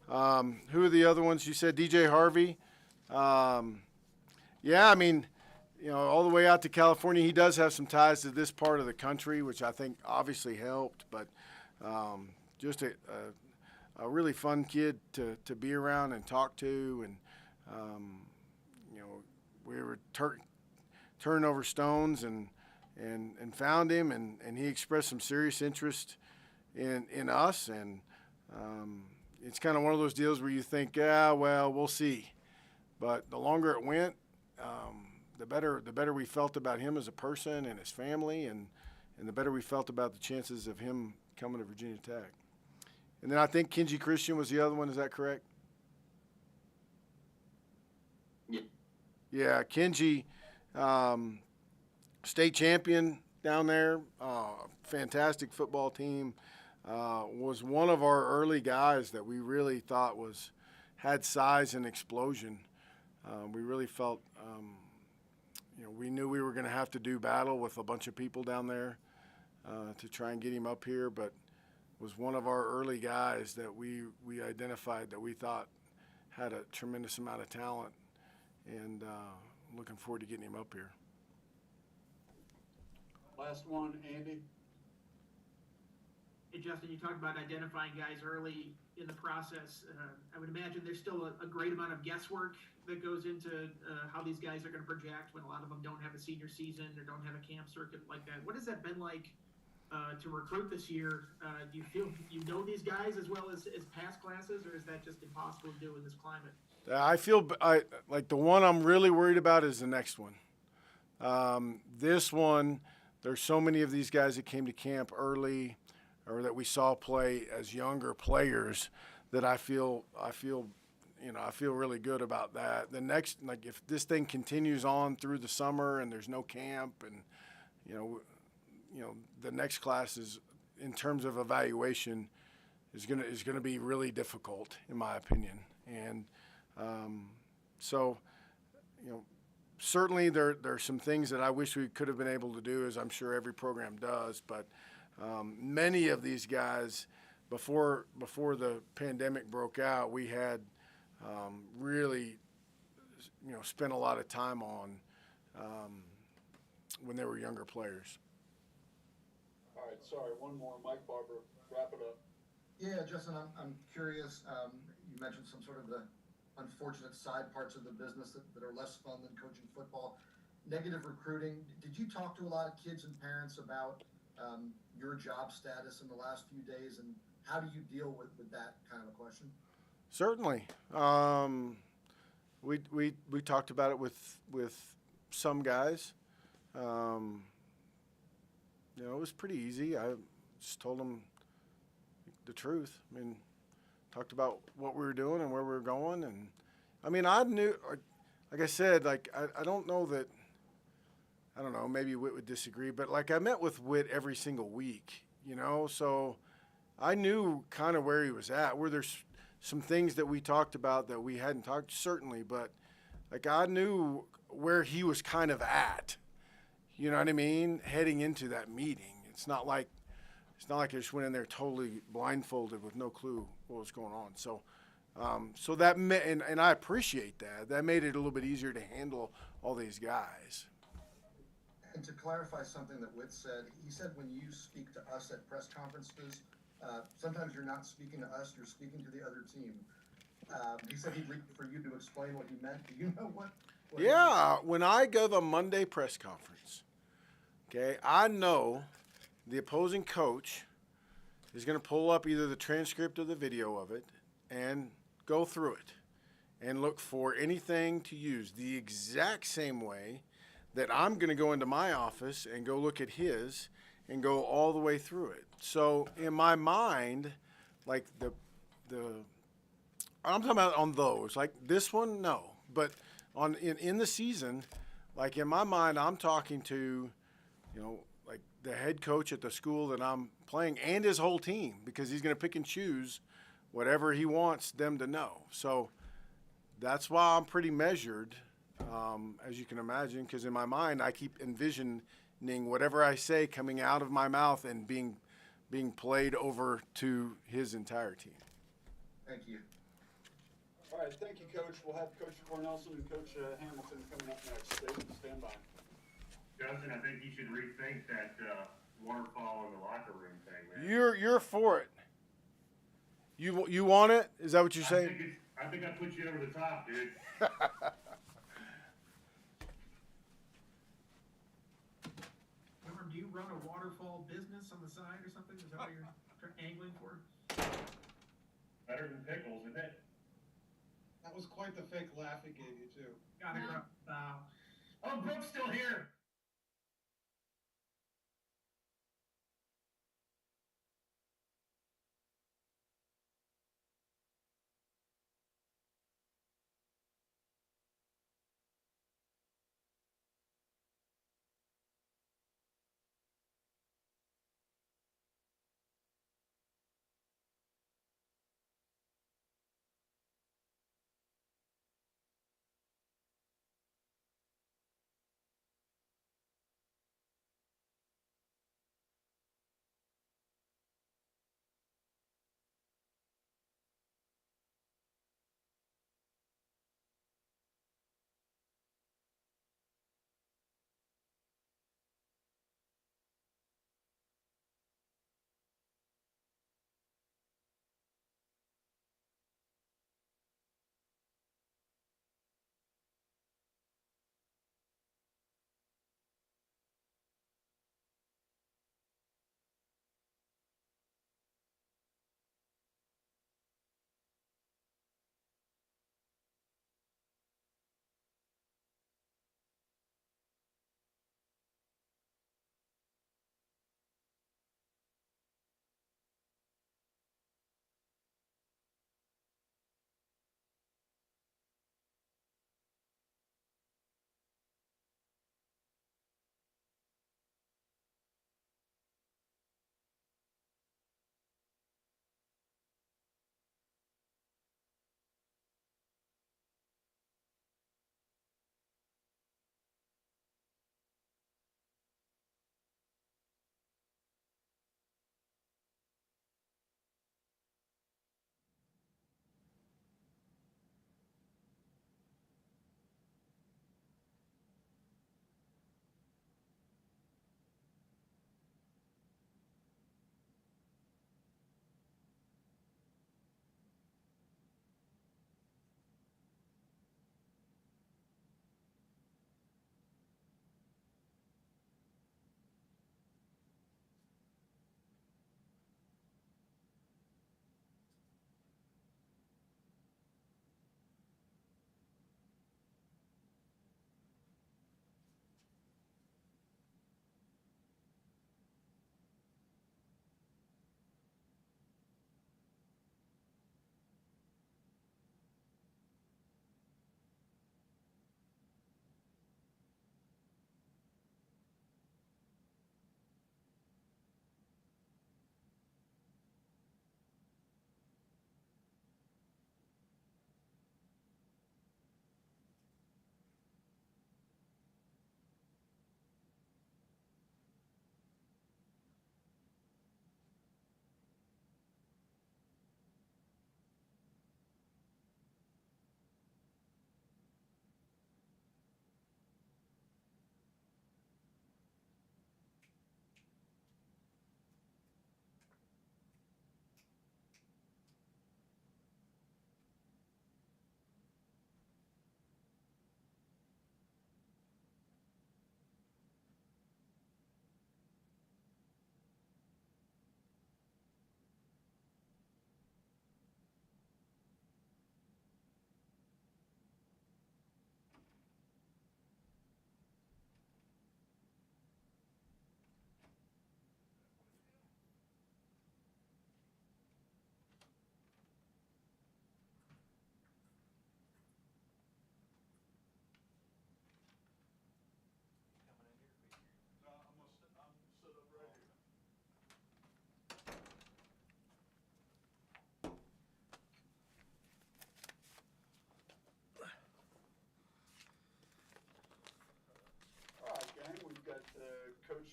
Who are the other ones you said? DJ Harvey. Yeah, I mean, all the way out to California, he does have some ties to this part of the country, which I think obviously helped. But just a really fun kid to be around and talk to, and we were turning over stones and found him, and he expressed some serious interest in us, and it's kind of one of those deals where you think, yeah, well, we'll see. But the longer it went, the better we felt about him as a person and his family, and the better we felt about the chances of him coming to Virginia Tech. And then I think Kenji Christian was the other one. Is that correct? Yeah. Yeah, Kenji, state champion down there, fantastic football team. Was one of our early guys that we really thought had size and explosion. We really felt, we knew we were going to have to do battle with a bunch of people down there to try and get him up here, but was one of our early guys that we identified that we thought had a tremendous amount of talent, and looking forward to getting him up here. Last one, Andy. Hey, Justin, you talked about identifying guys early in the process. I would imagine there's still a great amount of guesswork that goes into how these guys are going to project when a lot of them don't have a senior season or don't have a camp circuit like that. What has that been like to recruit this year? Do you feel you know these guys as well as past classes, or is that just impossible to do in this climate? I feel like the one I'm really worried about is the next one. This one, there's so many of these guys that came to camp early or that we saw play as younger players that I feel really good about that. The next, like if this thing continues on through the summer and there's no camp, and the next class is, in terms of evaluation, is gonna be really difficult in my opinion. And so certainly there's some things that I wish we could have been able to do, as I'm sure every program does, but many of these guys before the pandemic broke out, we had really spent a lot of time on when they were younger players. All right, sorry, one more. Mike Barber, wrap it up. Yeah, Justin, I'm curious. You mentioned some sort of the unfortunate side parts of the business that are less fun than coaching football. Negative recruiting. Did you talk to a lot of kids and parents about your job status in the last few days, and how do you deal with that kind of a question? Certainly. We talked about it with some guys. It was pretty easy. I just told them the truth. I mean, talked about what we were doing and where we were going, and I mean, I knew, like I said, like I don't know that. I don't know, maybe Whit would disagree, but like I met with Whit every single week, so I knew kind of where he was at. Were there some things that we talked about that we hadn't talked, certainly, but like I knew where he was kind of at, you know what I mean, heading into that meeting. It's not like I just went in there totally blindfolded with no clue what was going on. So that and I appreciate that. That made it a little bit easier to handle all these guys. And to clarify something that Whit said, he said when you speak to us at press conferences, sometimes you're not speaking to us, you're speaking to the other team. He said he'd leave for you to explain what he meant. Do you know what yeah, when I give a Monday press conference, okay, I know the opposing coach is going to pull up either the transcript or the video of it and go through it and look for anything to use the exact same way that I'm going to go into my office and go look at his and go all the way through it. So in my mind, like the I'm talking about on those. Like this one, no. But in the season, like in my mind, I'm talking to, like the head coach at the school that I'm playing and his whole team, because he's going to pick and choose whatever he wants them to know. So that's why I'm pretty measured, as you can imagine, because in my mind I keep envisioning whatever I say coming out of my mouth and being played over to his entire team. Thank you. All right, thank you, Coach. We'll have Coach Cornelsen and Coach Hamilton coming up next. Stand by. Justin, I think you should rethink that waterfall in the locker room thing, man. You're for it. You want it? Is that what you're saying? I think I put you over the top, dude. Remember, do you run a waterfall business on the side or something? Is that what you're angling for? Better than pickles, isn't it? That was quite the fake laugh he gave you too. Gotta go. Oh, Brooke's still here.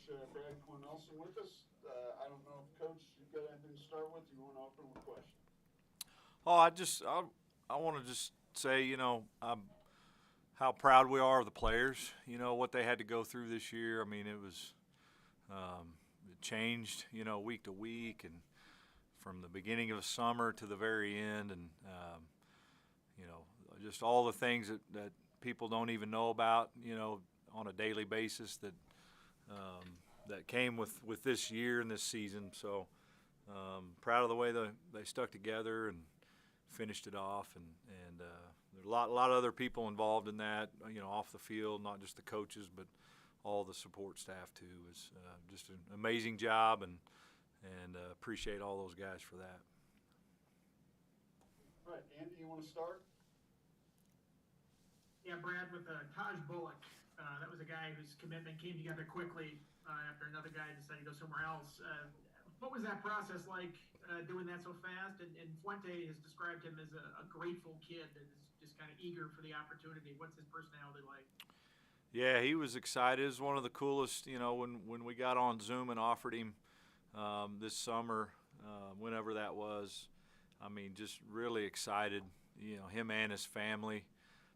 Brad Cornelsen with us. I don't know if Coach, you've got anything to start with. You want to open with a question? I want to just say, how proud we are of the players. What they had to go through this year. I mean, it was it changed, week to week, and from the beginning of the summer to the very end, and just all the things that people don't even know about, on a daily basis that came with this year and this season. So proud of the way they stuck together and finished it off, and there's a lot of other people involved in that, off the field, not just the coaches, but all the support staff too. Is just an amazing job, and appreciate all those guys for that. All right, Andy, you want to start? Yeah, Brad, with Taj Bullock, that was a guy whose commitment came together quickly after another guy decided to go somewhere else. What was that process like, doing that so fast? And Fuente has described him as a grateful kid that is just kind of eager for the opportunity. What's his personality like? Yeah, he was excited. It was one of the coolest, when we got on Zoom and offered him this summer, whenever that was. I mean, just really excited, him and his family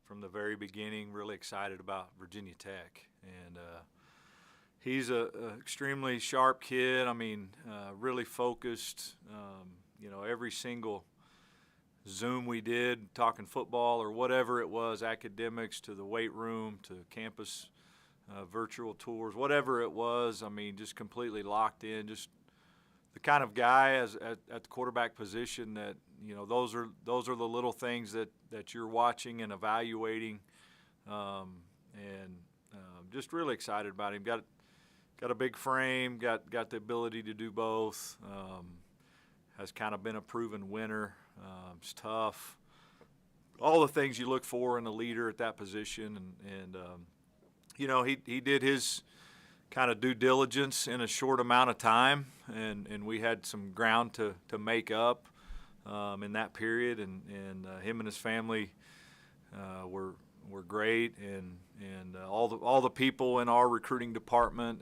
from the very beginning, really excited about Virginia Tech. And he's a extremely sharp kid. I mean, really focused. Every single Zoom we did, talking football or whatever it was, academics to the weight room to campus virtual tours, whatever it was, I mean, just completely locked in. Just the kind of guy at the quarterback position that, those are the little things that you're watching and evaluating, and just really excited about him. Got a big frame, got the ability to do both. Has kind of been a proven winner. It's tough. All the things you look for in a leader at that position, and he did his kind of due diligence in a short amount of time, and we had some ground to make up in that period, and him and his family were great, and all the people in our recruiting department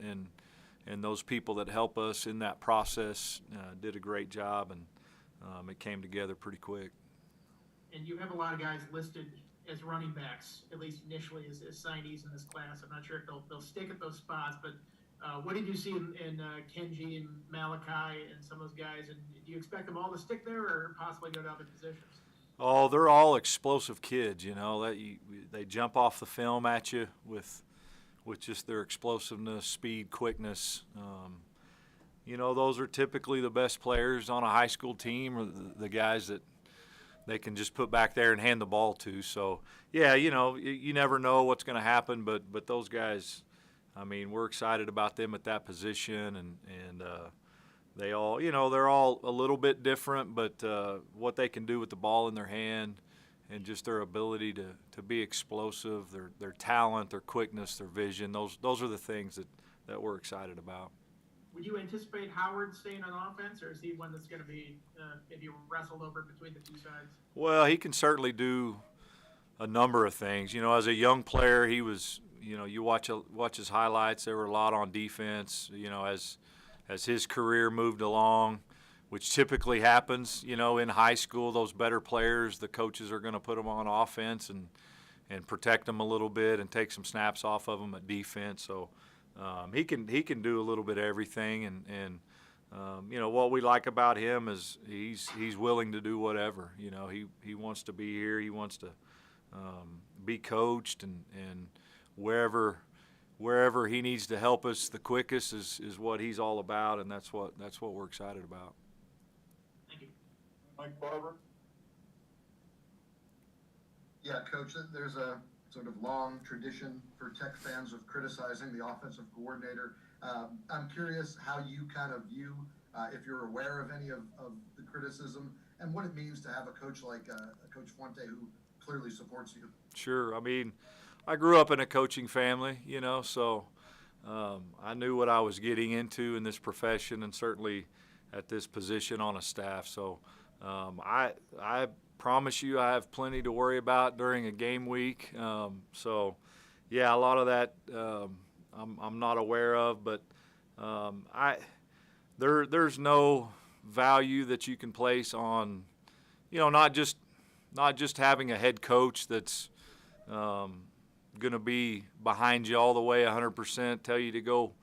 and those people that help us in that process did a great job, and it came together pretty quick. And you have a lot of guys listed as running backs, at least initially, as signees in this class. I'm not sure if they'll stick at those spots, but what did you see in Kenji and Malachi and some of those guys? And do you expect them all to stick there or possibly go to other positions? Oh, they're all explosive kids, they jump off the film at you with just their explosiveness, speed, quickness. Those are typically the best players on a high school team, or the guys that they can just put back there and hand the ball to. So, yeah, you never know what's going to happen, but those guys, I mean, we're excited about them at that position, and they all, they're all a little bit different, but what they can do with the ball in their hand and just their ability to be explosive, their talent, their quickness, their vision, those are the things that we're excited about. Would you anticipate Howard staying on offense, or is he one that's going to be maybe wrestled over between the two sides? Well, he can certainly do a number of things. As a young player, he was, you watch his highlights, there were a lot on defense, as his career moved along, which typically happens, in high school. Those better players, the coaches are going to put them on offense and protect them a little bit and take some snaps off of them at defense. So he can do a little bit of everything, and what we like about him is he's willing to do whatever. He wants to be here. He wants to be coached, and wherever he needs to help us the quickest is what he's all about, and that's what we're excited about. Thank you. Mike Barber. Yeah, Coach, there's a sort of long tradition for Tech fans of criticizing the offensive coordinator. I'm curious how you kind of view, if you're aware of any of the criticism, and what it means to have a coach like Coach Fuente who clearly supports you. Sure. I mean, I grew up in a coaching family, so I knew what I was getting into in this profession, and certainly at this position on a staff. So I promise you I have plenty to worry about during a game week. So, yeah, a lot of that I'm not aware of, but There's no value that you can place on, not just having a head coach that's going to be behind you all the way 100%, tell you to go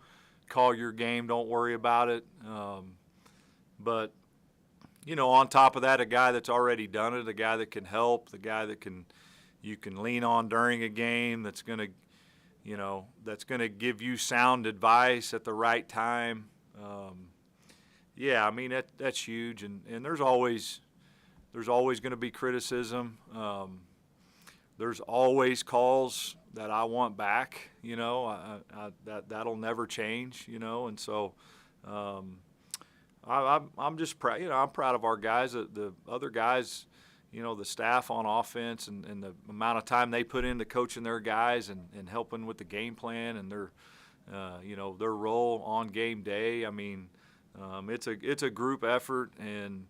call your game, don't worry about it. But, on top of that, a guy that's already done it, a guy that can help, the guy that you can lean on during a game, that's going to give you sound advice at the right time. That's huge, and there's always going to be criticism. There's always calls that I want back. That'll never change. And so I'm just proud. I'm proud of our guys. The other guys, the staff on offense and the amount of time they put into coaching their guys and helping with the game plan and their role on game day. It's a group effort, and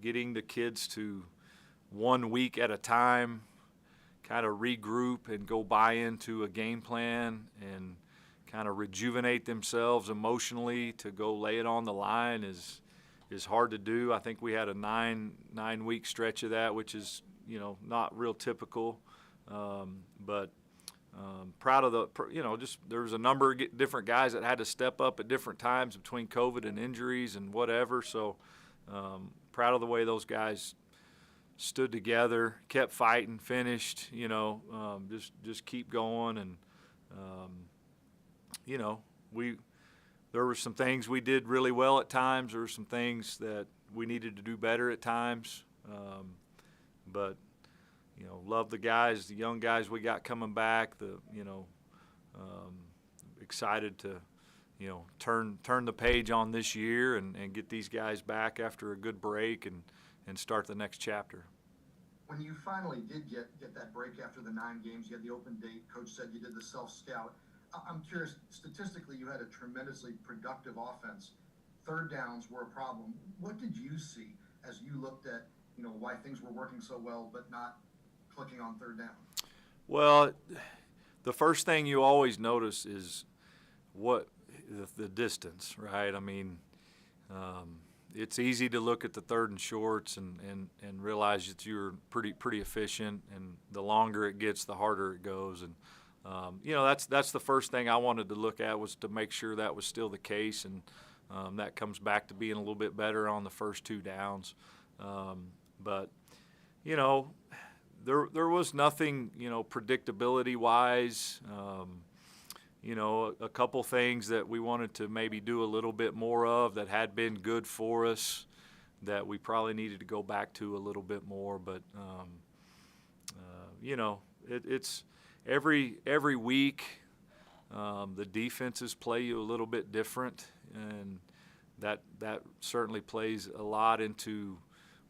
getting the kids to 1 week at a time kind of regroup and go buy into a game plan and kind of rejuvenate themselves emotionally to go lay it on the line is hard to do. I think we had a nine week stretch of that, which is not real typical, but proud of just there was a number of different guys that had to step up at different times between COVID and injuries and whatever. So proud of the way those guys stood together, kept fighting, finished. Just keep going, and there were some things we did really well at times. There were some things that we needed to do better at times, but. Love the guys, the young guys we got coming back. Excited to, turn the page on this year and get these guys back after a good break and start the next chapter. When you finally did get that break after the 9 games, you had the open date. Coach said you did the self-scout. I'm curious, statistically, you had a tremendously productive offense. Third downs were a problem. What did you see as you looked at, why things were working so well but not clicking on third down? Well, the first thing you always notice is the distance, right? It's easy to look at the third and shorts and realize that you're pretty efficient, and the longer it gets, the harder it goes. And that's the first thing I wanted to look at, was to make sure that was still the case, and that comes back to being a little bit better on the first 2 downs. But there was nothing, predictability-wise. A couple things that we wanted to maybe do a little bit more of that had been good for us that we probably needed to go back to a little bit more. But, it's every week the defenses play you a little bit different, and that certainly plays a lot into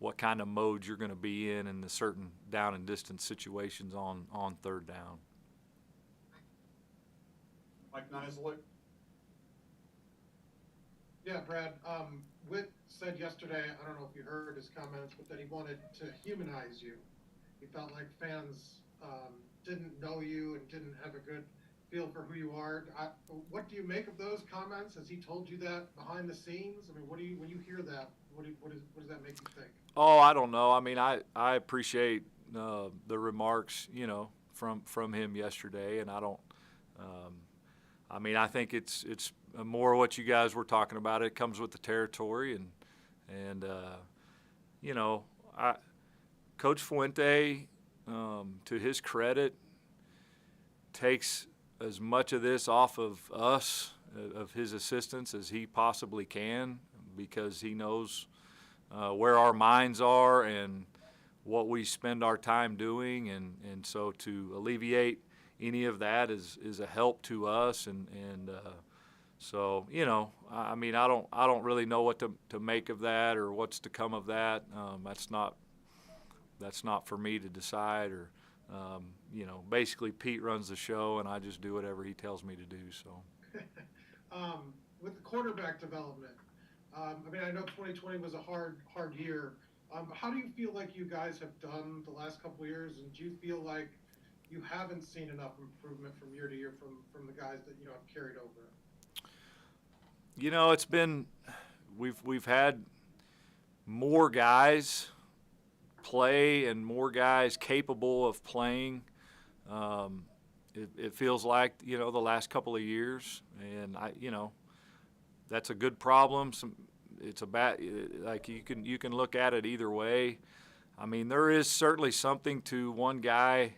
what kind of mode you're going to be in the certain down and distance situations on third down. Mike Knisley. Yeah, Brad. Witt said yesterday, I don't know if you heard his comments, but that he wanted to humanize you. He felt like fans didn't know you and didn't have a good feel for who you are. What do you make of those comments? Has he told you that behind the scenes? When you hear that, what does that make you think? Oh, I don't know. I appreciate the remarks, from him yesterday, and I don't. I think it's more what you guys were talking about. It comes with the territory, and Coach Fuente, to his credit, takes as much of this off of us, of his assistants, as he possibly can, because he knows where our minds are and what we spend our time doing, and so to alleviate any of that is a help to us, and so I don't really know what to make of that or what's to come of that. That's not for me to decide, or basically Pete runs the show and I just do whatever he tells me to do. So with the quarterback development, I know 2020 was a hard year. How do you feel like you guys have done the last couple of years, and do you feel like you haven't seen enough improvement from year to year from the guys that have carried over? You know, it's been we've had more guys play and more guys capable of playing. It feels like, you know, the last couple of years, and that's a good problem. It's a bad, like you can look at it either way. I mean, there is certainly something to one guy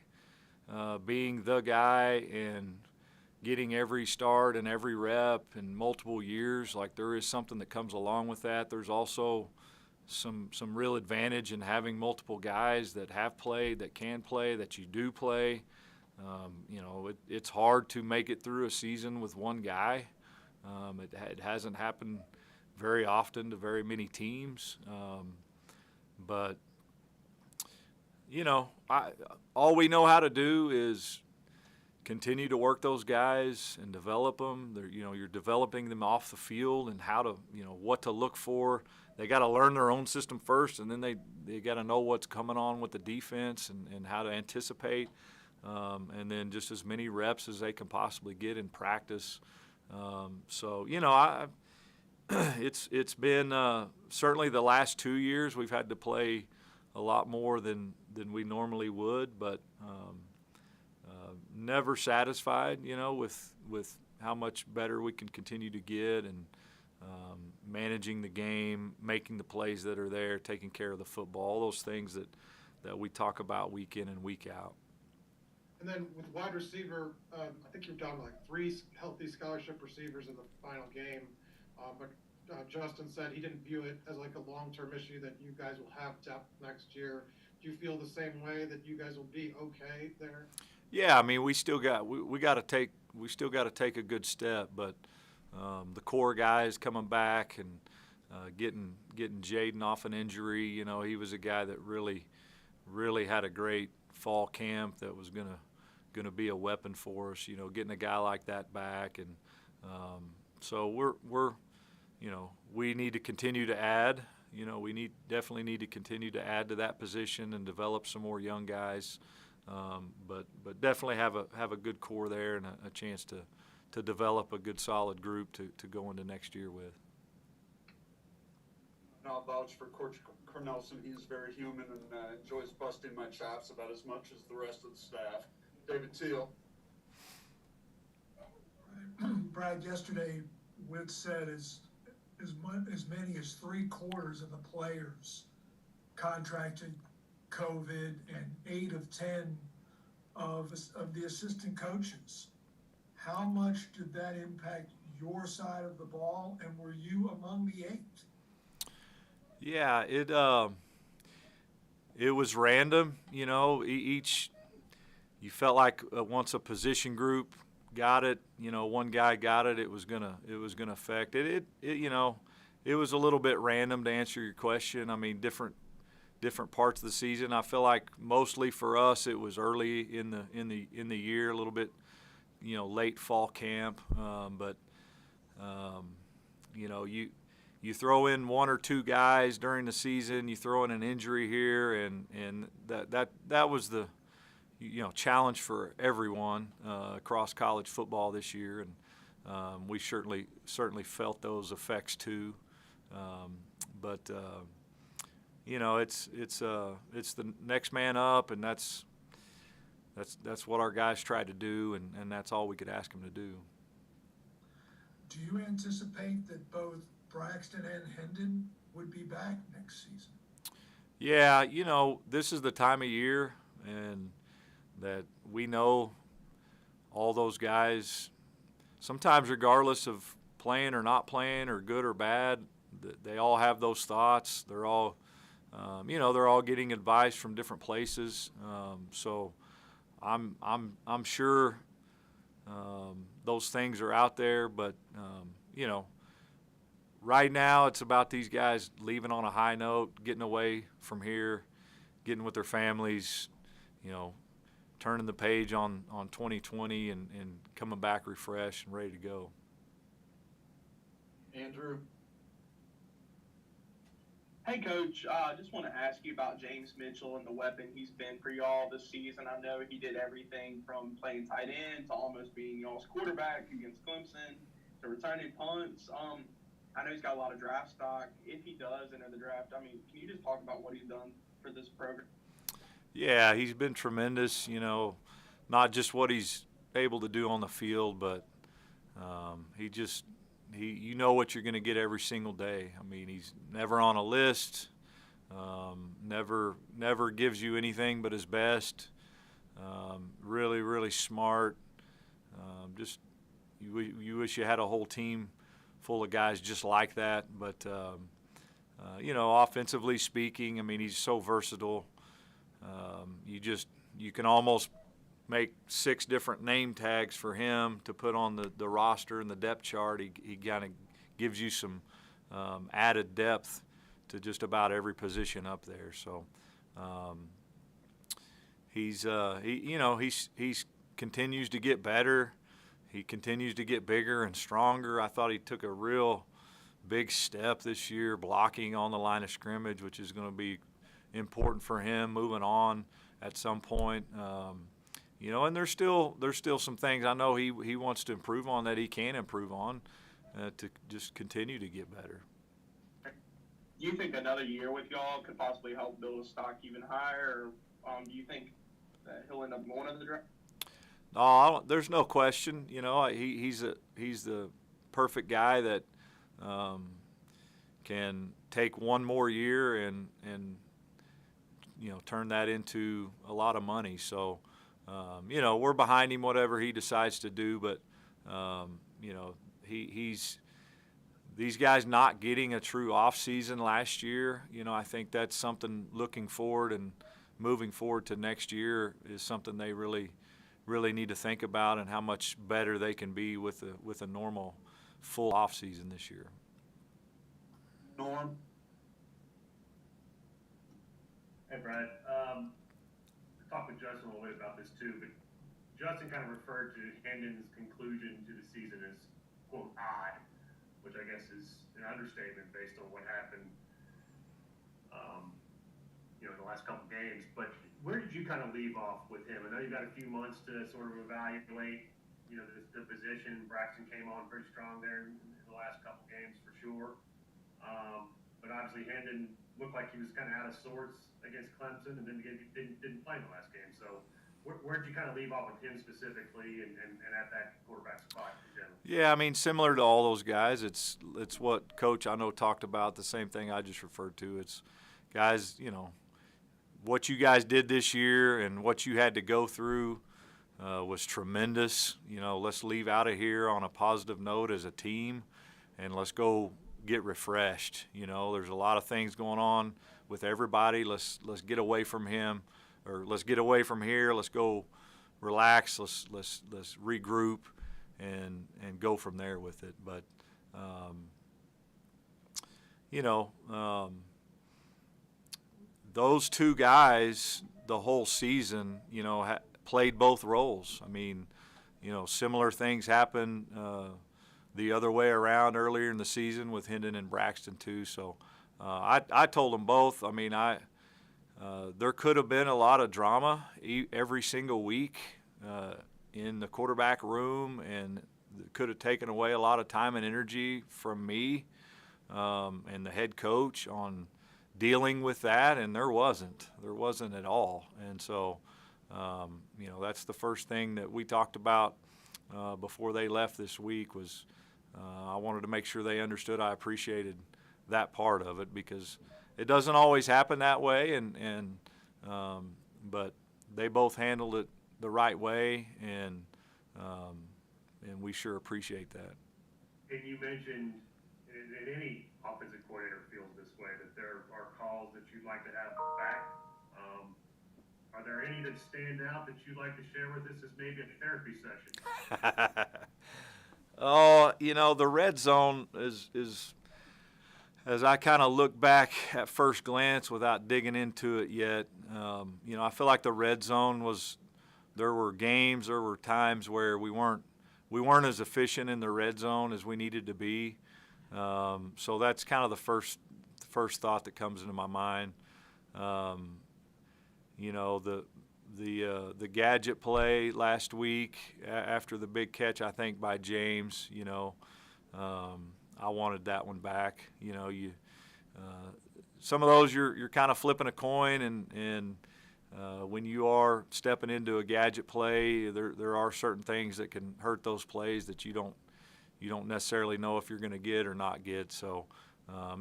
being the guy and getting every start and every rep in multiple years. Like, there is something that comes along with that. There's also some real advantage in having multiple guys that have played, that can play, that you do play. It's hard to make it through a season with one guy. It hasn't happened very often to very many teams. But all we know how to do is continue to work those guys and develop them. You're developing them off the field and how to, what to look for. They got to learn their own system first, and then they got to know what's coming on with the defense and how to anticipate, and then just as many reps as they can possibly get in practice. It's been certainly the last 2 years we've had to play a lot more than we normally would, but never satisfied, with how much better we can continue to get, and managing the game, making the plays that are there, taking care of the football, all those things that we talk about week in and week out. And then with wide receiver, I think you're down to like 3 healthy scholarship receivers in the final game. But Justin said he didn't view it as like a long-term issue, that you guys will have depth next year. Do you feel the same way, that you guys will be okay there? Yeah, I mean, we still got to take a good step, but the core guys coming back and getting Jaden off an injury, he was a guy that really had a great fall camp that was gonna be a weapon for us. Getting a guy like that back, and so we're we need to continue to add. We definitely need to continue to add to that position and develop some more young guys. But definitely have a good core there and a chance to develop a good solid group to go into next year with. And I'll vouch for Coach Cornelsen. He's very human and enjoys busting my chops about as much as the rest of the staff. David Teal. Brad, yesterday Witt said as many as 3/4 of the players contracted COVID, and 8 of 10 of the assistant coaches. How much did that impact your side of the ball, and were you among the 8? Yeah, it was random. You felt like once a position group got it, one guy got it, it was gonna affect it. It was a little bit random, to answer your question. I mean, different parts of the season. I feel like mostly for us it was early in the year, a little bit, late fall camp. But you throw in 1 or 2 guys during the season, you throw in an injury here, and that was the challenge for everyone across college football this year, and we certainly felt those effects too. But it's the next man up, and that's what our guys tried to do, and that's all we could ask them to do. Do you anticipate that both Braxton and Hendon would be back next season? Yeah, this is the time of year, and that we know all those guys, sometimes regardless of playing or not playing or good or bad, they all have those thoughts. They're all they're all getting advice from different places. So I'm sure those things are out there, but right now it's about these guys leaving on a high note, getting away from here, getting with their families, turning the page on 2020 and coming back refreshed and ready to go. Andrew. Hey, Coach, I just want to ask you about James Mitchell and the weapon he's been for y'all this season. I know he did everything from playing tight end to almost being y'all's quarterback against Clemson. the returning punts. I know he's got a lot of draft stock. If he does enter the draft, I mean, can you just talk about what he's done for this program? Yeah, he's been tremendous, you know, not just what he's able to do on the field, but you know what you're going to get every single day. I mean, he's never on a list, never gives you anything but his best. Really, really smart. Just you wish you had a whole team full of guys just like that. But you know, offensively speaking, I mean, he's so versatile. You can almost make 6 different name tags for him to put on the roster and the depth chart. He kind of gives you some added depth to just about every position up there. So he's continues to get better. He continues to get bigger and stronger. I thought he took a real big step this year, blocking on the line of scrimmage, which is going to be important for him moving on at some point. You know, and there's still some things I know he wants to improve on, that he can improve on to just continue to get better. Do you think another year with y'all could possibly help build his stock even higher, or do you think that he'll end up going to the draft? No, there's no question. You know, he's the perfect guy that can take one more year and you know, turn that into a lot of money. So you know, we're behind him whatever he decides to do, but you know, he's these guys not getting a true off season last year. You know, I think that's something looking forward and moving forward to next year is something they really need to think about, and how much better they can be with a normal full off season this year. Norm? Hey, Brad. I talked with Justin a little bit about this too, but Justin kind of referred to Hendon's conclusion to the season as, quote, odd, which I guess is an understatement based on what happened, you know, in the last couple games. But where did you kind of leave off with him? I know you've got a few months to sort of evaluate, you know, the position. Braxton came on pretty strong there in the last couple games for sure. But obviously Hendon looked like he was kind of out of sorts against Clemson, and then didn't play in the last game. So where did you kind of leave off with him specifically and at that quarterback spot in general? Yeah, I mean, similar to all those guys, it's what Coach I know talked about, the same thing I just referred to. It's guys, you know, what you guys did this year and what you had to go through was tremendous. You know, let's leave out of here on a positive note as a team, and let's go get refreshed. You know, there's a lot of things going on with everybody. Let's get away from him, or let's get away from here. Let's go relax. Let's regroup and go from there with it. But you know, those two guys the whole season, you know, played both roles. I mean, you know, similar things happened the other way around earlier in the season with Hendon and Braxton too. So I told them both. I mean, there could have been a lot of drama every single week in the quarterback room, and it could have taken away a lot of time and energy from me and the head coach on dealing with that, and there wasn't at all. And so you know, that's the first thing that we talked about before they left this week was I wanted to make sure they understood I appreciated that part of it, because it doesn't always happen that way, and but they both handled it the right way, and we sure appreciate that. And you mentioned, and any offensive coordinator feels this way, that there are calls that you'd like to have back. Are there any that stand out that you'd like to share with us as maybe a therapy session? Oh, you know, the red zone is as I kind of look back at first glance without digging into it yet, you know, I feel like the red zone there were times where we weren't as efficient in the red zone as we needed to be. So that's kind of the first thought that comes into my mind. You know, the gadget play last week after the big catch, I think, by James, you know, I wanted that one back. You know, some of those you're kind of flipping a coin, and when you are stepping into a gadget play, there are certain things that can hurt those plays that you don't necessarily know if you're going to get or not get. So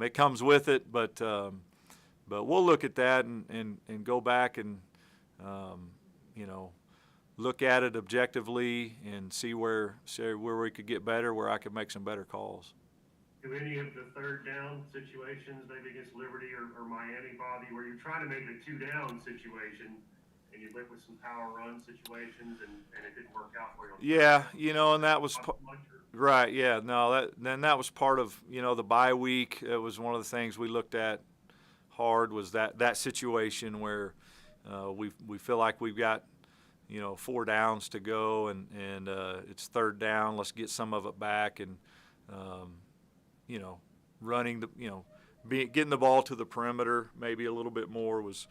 it comes with it, but we'll look at that and go back and you know, look at it objectively and see where we could get better, where I could make some better calls. Do any of the third down situations, maybe against Liberty or Miami, bother you, where you're trying to make a 2-down situation and you went with some power run situations and it didn't work out for you? Yeah, you know, and that was right. Yeah, no, that was part of, you know, the bye week. It was one of the things we looked at hard, was that situation where we feel like we've got, you know, 4 downs to go and it's third down. Let's get some of it back, and you know, running the, you know, getting the ball to the perimeter maybe a little bit more was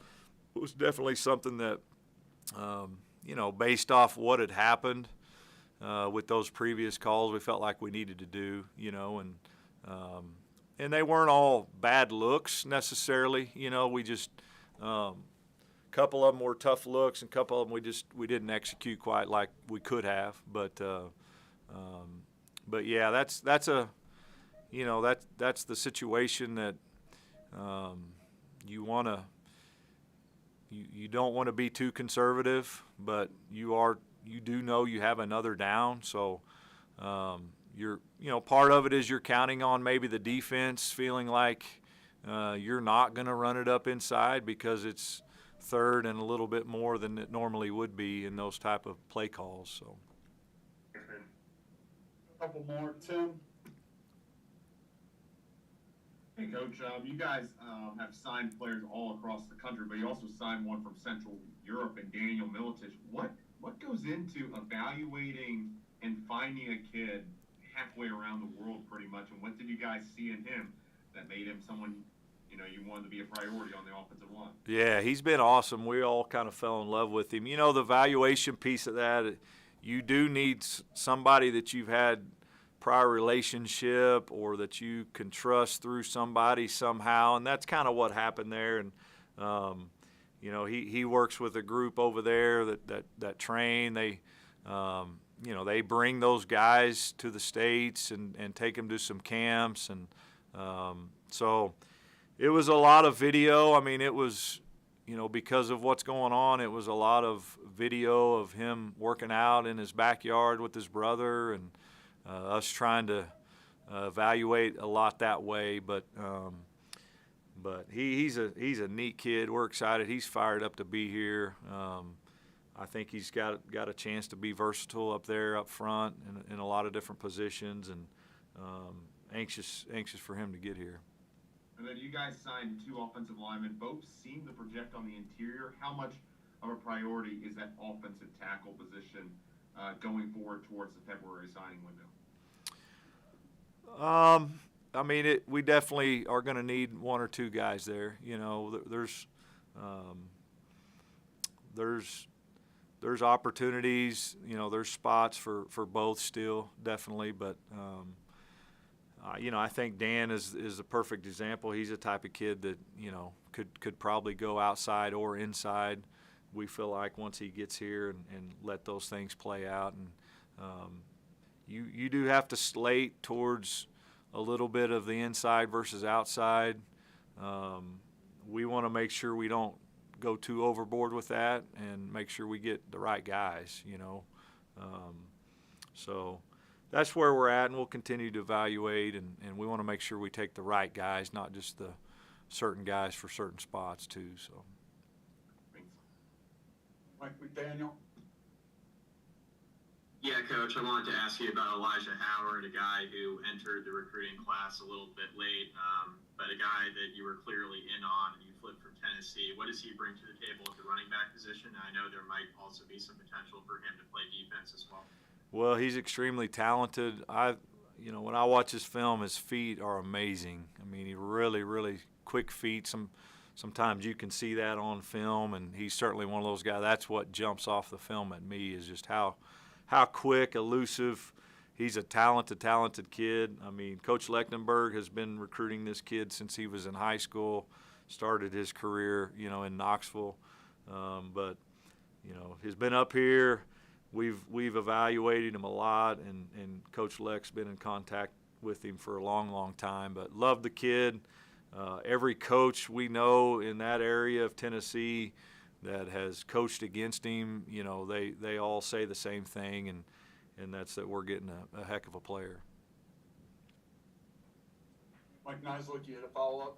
definitely something that you know, based off what had happened with those previous calls, we felt like we needed to do, you know, and they weren't all bad looks necessarily. You know, we just couple of them were tough looks, and a couple of them we didn't execute quite like we could have. But yeah, that's a, you know, that's the situation that you don't want to be too conservative, but you do know you have another down, so you know, part of it is you're counting on maybe the defense feeling like you're not going to run it up inside because it's third and a little bit more than it normally would be in those type of play calls. So a couple more. Tim. Hey, Coach, you guys have signed players all across the country, but you also signed one from Central Europe and Daniel Militis. What goes into evaluating and finding a kid halfway around the world pretty much, and what did you guys see in him that made him someone, you know, you wanted to be a priority on the offensive line? Yeah, he's been awesome. We all kind of fell in love with him. You know, the valuation piece of that, you do need somebody that you've had prior relationship or that you can trust through somebody somehow, and that's kind of what happened there. And you know, he works with a group over there that train. They you know, they bring those guys to the States and take them to some camps, and so it was a lot of video. I mean, it was, you know, because of what's going on, it was a lot of video of him working out in his backyard with his brother, and us trying to evaluate a lot that way. But he's a neat kid. We're excited. He's fired up to be here. I think he's got a chance to be versatile up there up front in a lot of different positions, and anxious for him to get here. And then you guys signed 2 offensive linemen. Both seem to project on the interior. How much of a priority is that offensive tackle position going forward towards the February signing window? I mean, we definitely are going to need 1 or 2 guys there. You know, there's opportunities. You know, there's spots for both still, definitely. But you know, I think Dan is a perfect example. He's a type of kid that, you know, could probably go outside or inside. We feel like once he gets here and let those things play out, and you do have to slate towards a little bit of the inside versus outside. We want to make sure we don't go too overboard with that and make sure we get the right guys, you know. So that's where we're at, and we'll continue to evaluate, and we want to make sure we take the right guys, not just the certain guys for certain spots too. So. Mike McDaniel. Yeah, Coach, I wanted to ask you about Elijah Howard, a guy who entered the recruiting class a little bit late, but a guy that you were clearly in on, and you flipped from Tennessee. What does he bring to the table at the running back position? I know there might also be some potential for him to play defense as well. Well, he's extremely talented. You know, when I watch his film, his feet are amazing. I mean, he really, really quick feet. Sometimes you can see that on film, and he's certainly one of those guys. That's what jumps off the film at me, is just how quick, elusive he's a talented kid. I mean, Coach Lechtenberg has been recruiting this kid since he was in high school, started his career, in Knoxville. But, he's been up here. We've evaluated him a lot, and Coach Leck's been in contact with him for a long time. But love the kid. Every coach we know in that area of Tennessee that has coached against him, they all say the same thing, and that's that we're getting a heck of a player. Mike Knisley, you had a follow-up?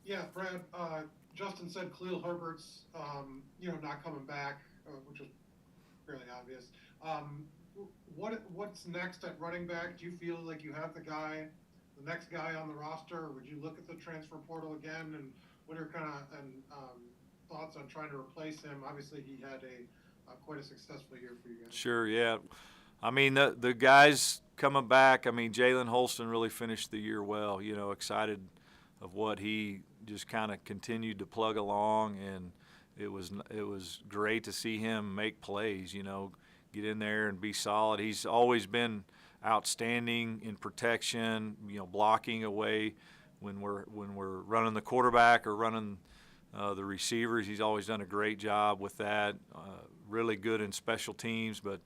Yeah, Brad, Justin said Khalil Herbert's, not coming back, which was fairly obvious. What's next at running back? Do you feel like you have the next guy on the roster, or would you look at the transfer portal again? And what are thoughts on trying to replace him? Obviously, he had quite a successful year for you guys. Sure, yeah. I mean, the guys coming back, I mean, Jalen Holston really finished the year well, excited of what he just kind of continued to plug along, and it was great to see him make plays, get in there and be solid. He's always been outstanding in protection, blocking away when we're running the quarterback or running the receivers. He's always done a great job with that. Really good in special teams, but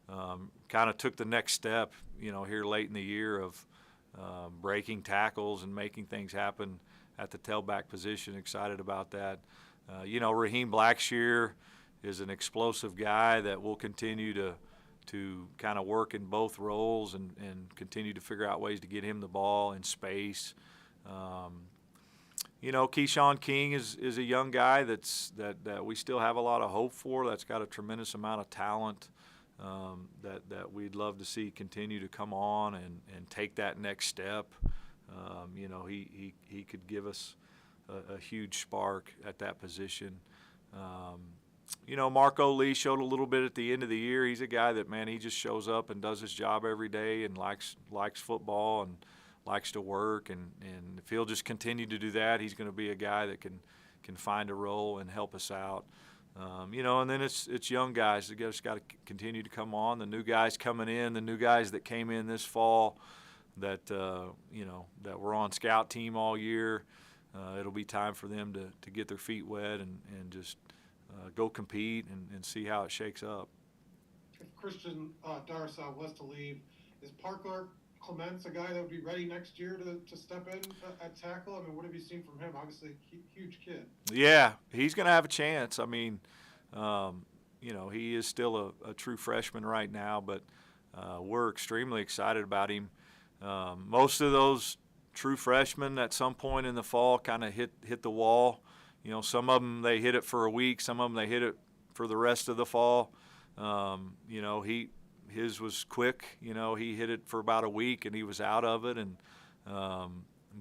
kind of took the next step, here late in the year of breaking tackles and making things happen at the tailback position. Excited about that. Raheem Blackshear is an explosive guy that will continue to kind of work in both roles and continue to figure out ways to get him the ball in space. Keyshawn King is a young guy that we still have a lot of hope for. That's got a tremendous amount of talent that we'd love to see continue to come on and take that next step. He could give us a huge spark at that position. Marco Lee showed a little bit at the end of the year. He's a guy that, man, he just shows up and does his job every day and likes football and likes to work. And if he'll just continue to do that, he's going to be a guy that can find a role and help us out. And then it's young guys that just got to continue to come on. The new guys coming in, the new guys that came in this fall that were on scout team all year. It'll be time for them to get their feet wet and just go compete and see how it shakes up. If Christian Darrisaw was to leave, is Parker Clements a guy that would be ready next year to step in at tackle? I mean, what have you seen from him? Obviously, huge kid. Yeah, he's going to have a chance. I mean, he is still a true freshman right now, but we're extremely excited about him. Most of those true freshmen at some point in the fall kind of hit the wall. Some of them, they hit it for a week. Some of them, they hit it for the rest of the fall. His was quick. He hit it for about a week and he was out of it. And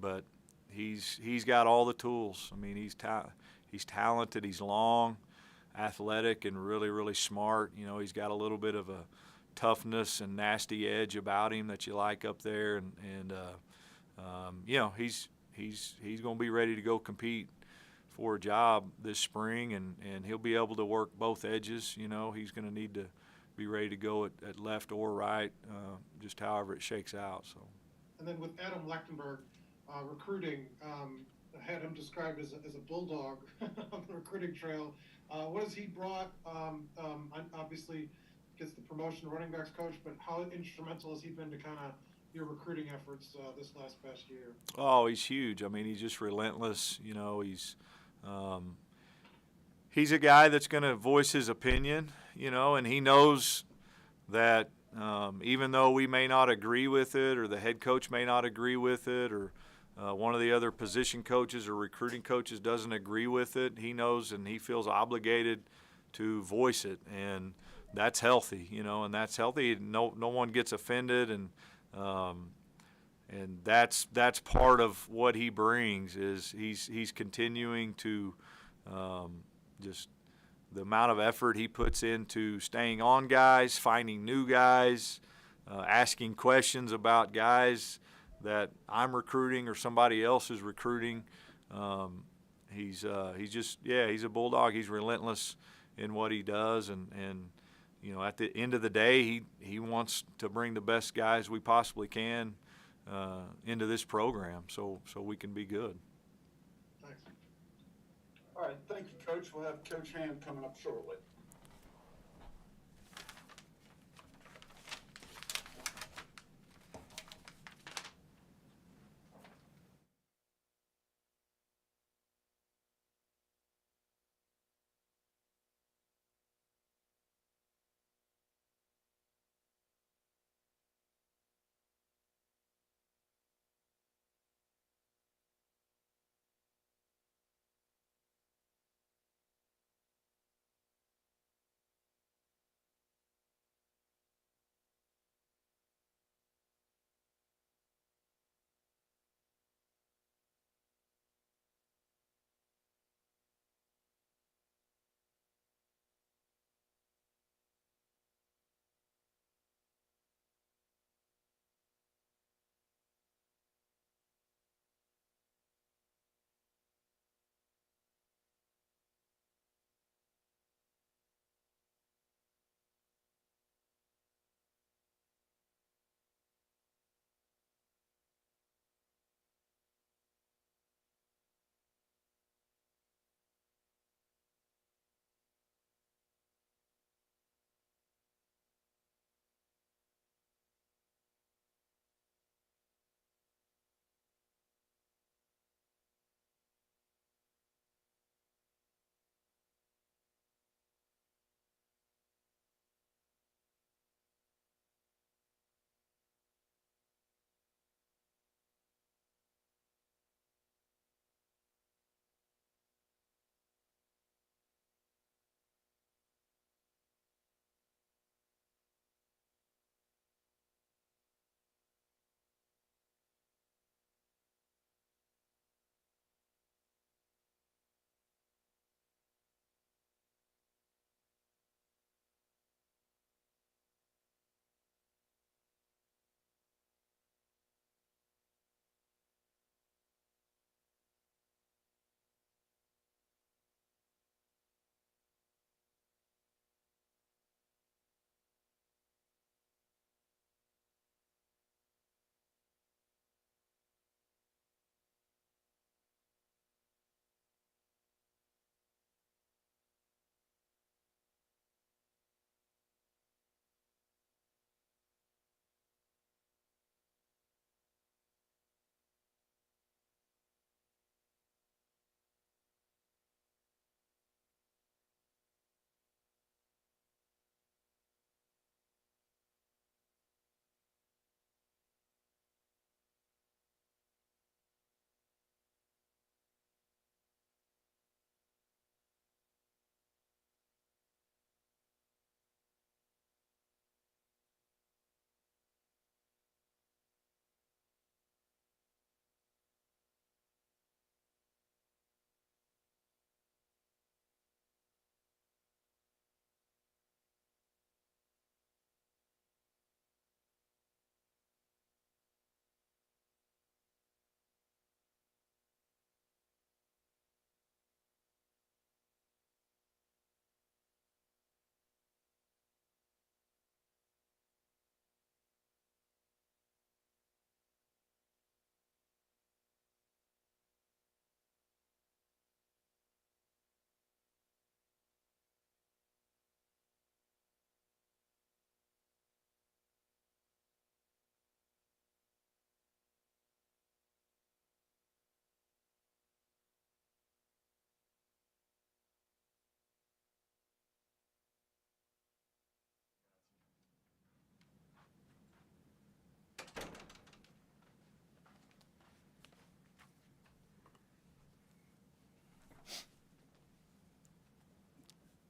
but he's got all the tools. I mean, he's talented. He's long, athletic, and really, really smart. He's got a little bit of a toughness and nasty edge about him that you like up there. And he's going to be ready to go compete for a job this spring, and he'll be able to work both edges. He's going to need to be ready to go at left or right, just however it shakes out. So. And then with Adam Lechtenberg recruiting, I had him described as a bulldog on the recruiting trail. What has he brought? Obviously, gets the promotion running backs coach, but how instrumental has he been to kind of your recruiting efforts this past year? Oh, he's huge. I mean, he's just relentless. He's a guy that's going to voice his opinion, and he knows that even though we may not agree with it, or the head coach may not agree with it, or one of the other position coaches or recruiting coaches doesn't agree with it, he knows and he feels obligated to voice it, and that's healthy, and that's healthy. No one gets offended, and that's part of what he brings is he's continuing to just the amount of effort he puts into staying on guys, finding new guys, asking questions about guys that I'm recruiting or somebody else is recruiting. He's a bulldog. He's relentless in what he does, and you know, at the end of the day, he wants to bring the best guys we possibly can into this program, so we can be good. Thanks. All right, thank you, Coach. We'll have Coach Ham coming up shortly.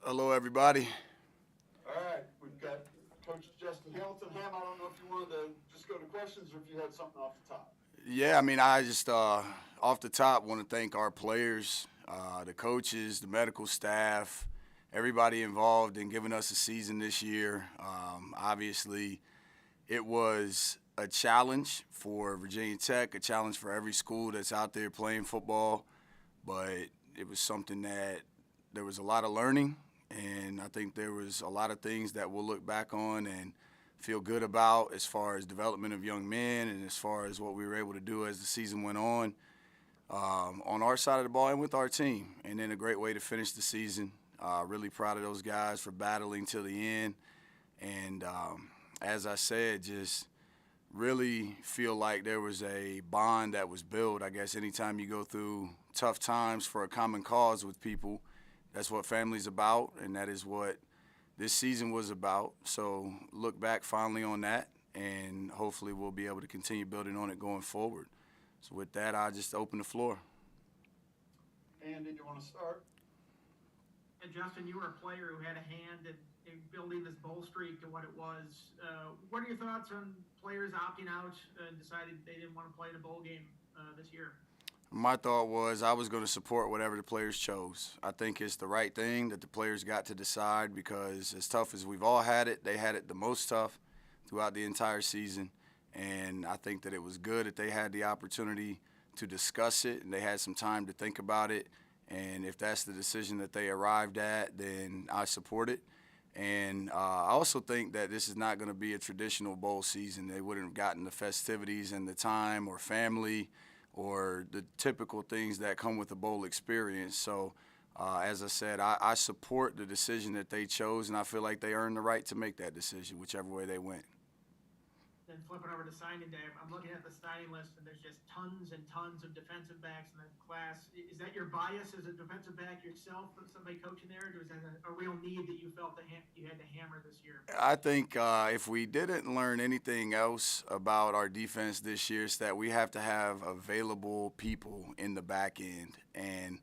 Hello, everybody. All right, we've got Coach Justin Hamilton. Ham, I don't know if you wanted to just go to questions or if you had something off the top. Yeah, I mean, I just off the top want to thank our players, the coaches, the medical staff, everybody involved in giving us a season this year. Obviously, it was a challenge for Virginia Tech, a challenge for every school that's out there playing football, but it was something that there was a lot of learning, and I think there was a lot of things that we'll look back on and feel good about as far as development of young men and as far as what we were able to do as the season went on our side of the ball and with our team. And then a great way to finish the season. Really proud of those guys for battling till the end. And as I said, just really feel like there was a bond that was built. I guess anytime you go through tough times for a common cause with people, that's what family's about, and that is what this season was about. So look back fondly on that, and hopefully we'll be able to continue building on it going forward. So with that, I'll just open the floor. And did you want to start? And Justin, you were a player who had a hand in building this bowl streak to what it was. What are your thoughts on players opting out and decided they didn't want to play the bowl game this year? My thought was I was going to support whatever the players chose. I think it's the right thing that the players got to decide, because as tough as we've all had it, they had it the most tough throughout the entire season. And I think that it was good that they had the opportunity to discuss it and they had some time to think about it. And if that's the decision that they arrived at, then I support it. And I also think that this is not going to be a traditional bowl season. They wouldn't have gotten the festivities and the time or family or the typical things that come with a bowl experience. So, as I said, I support the decision that they chose, and I feel like they earned the right to make that decision, whichever way they went. Then flipping over to signing day, I'm looking at the signing list, and there's just tons and tons of defensive backs in the class. Is that your bias as a defensive back yourself, somebody coaching there, or is that a real need that you felt that you had to hammer this year? I think if we didn't learn anything else about our defense this year, it's that we have to have available people in the back end. And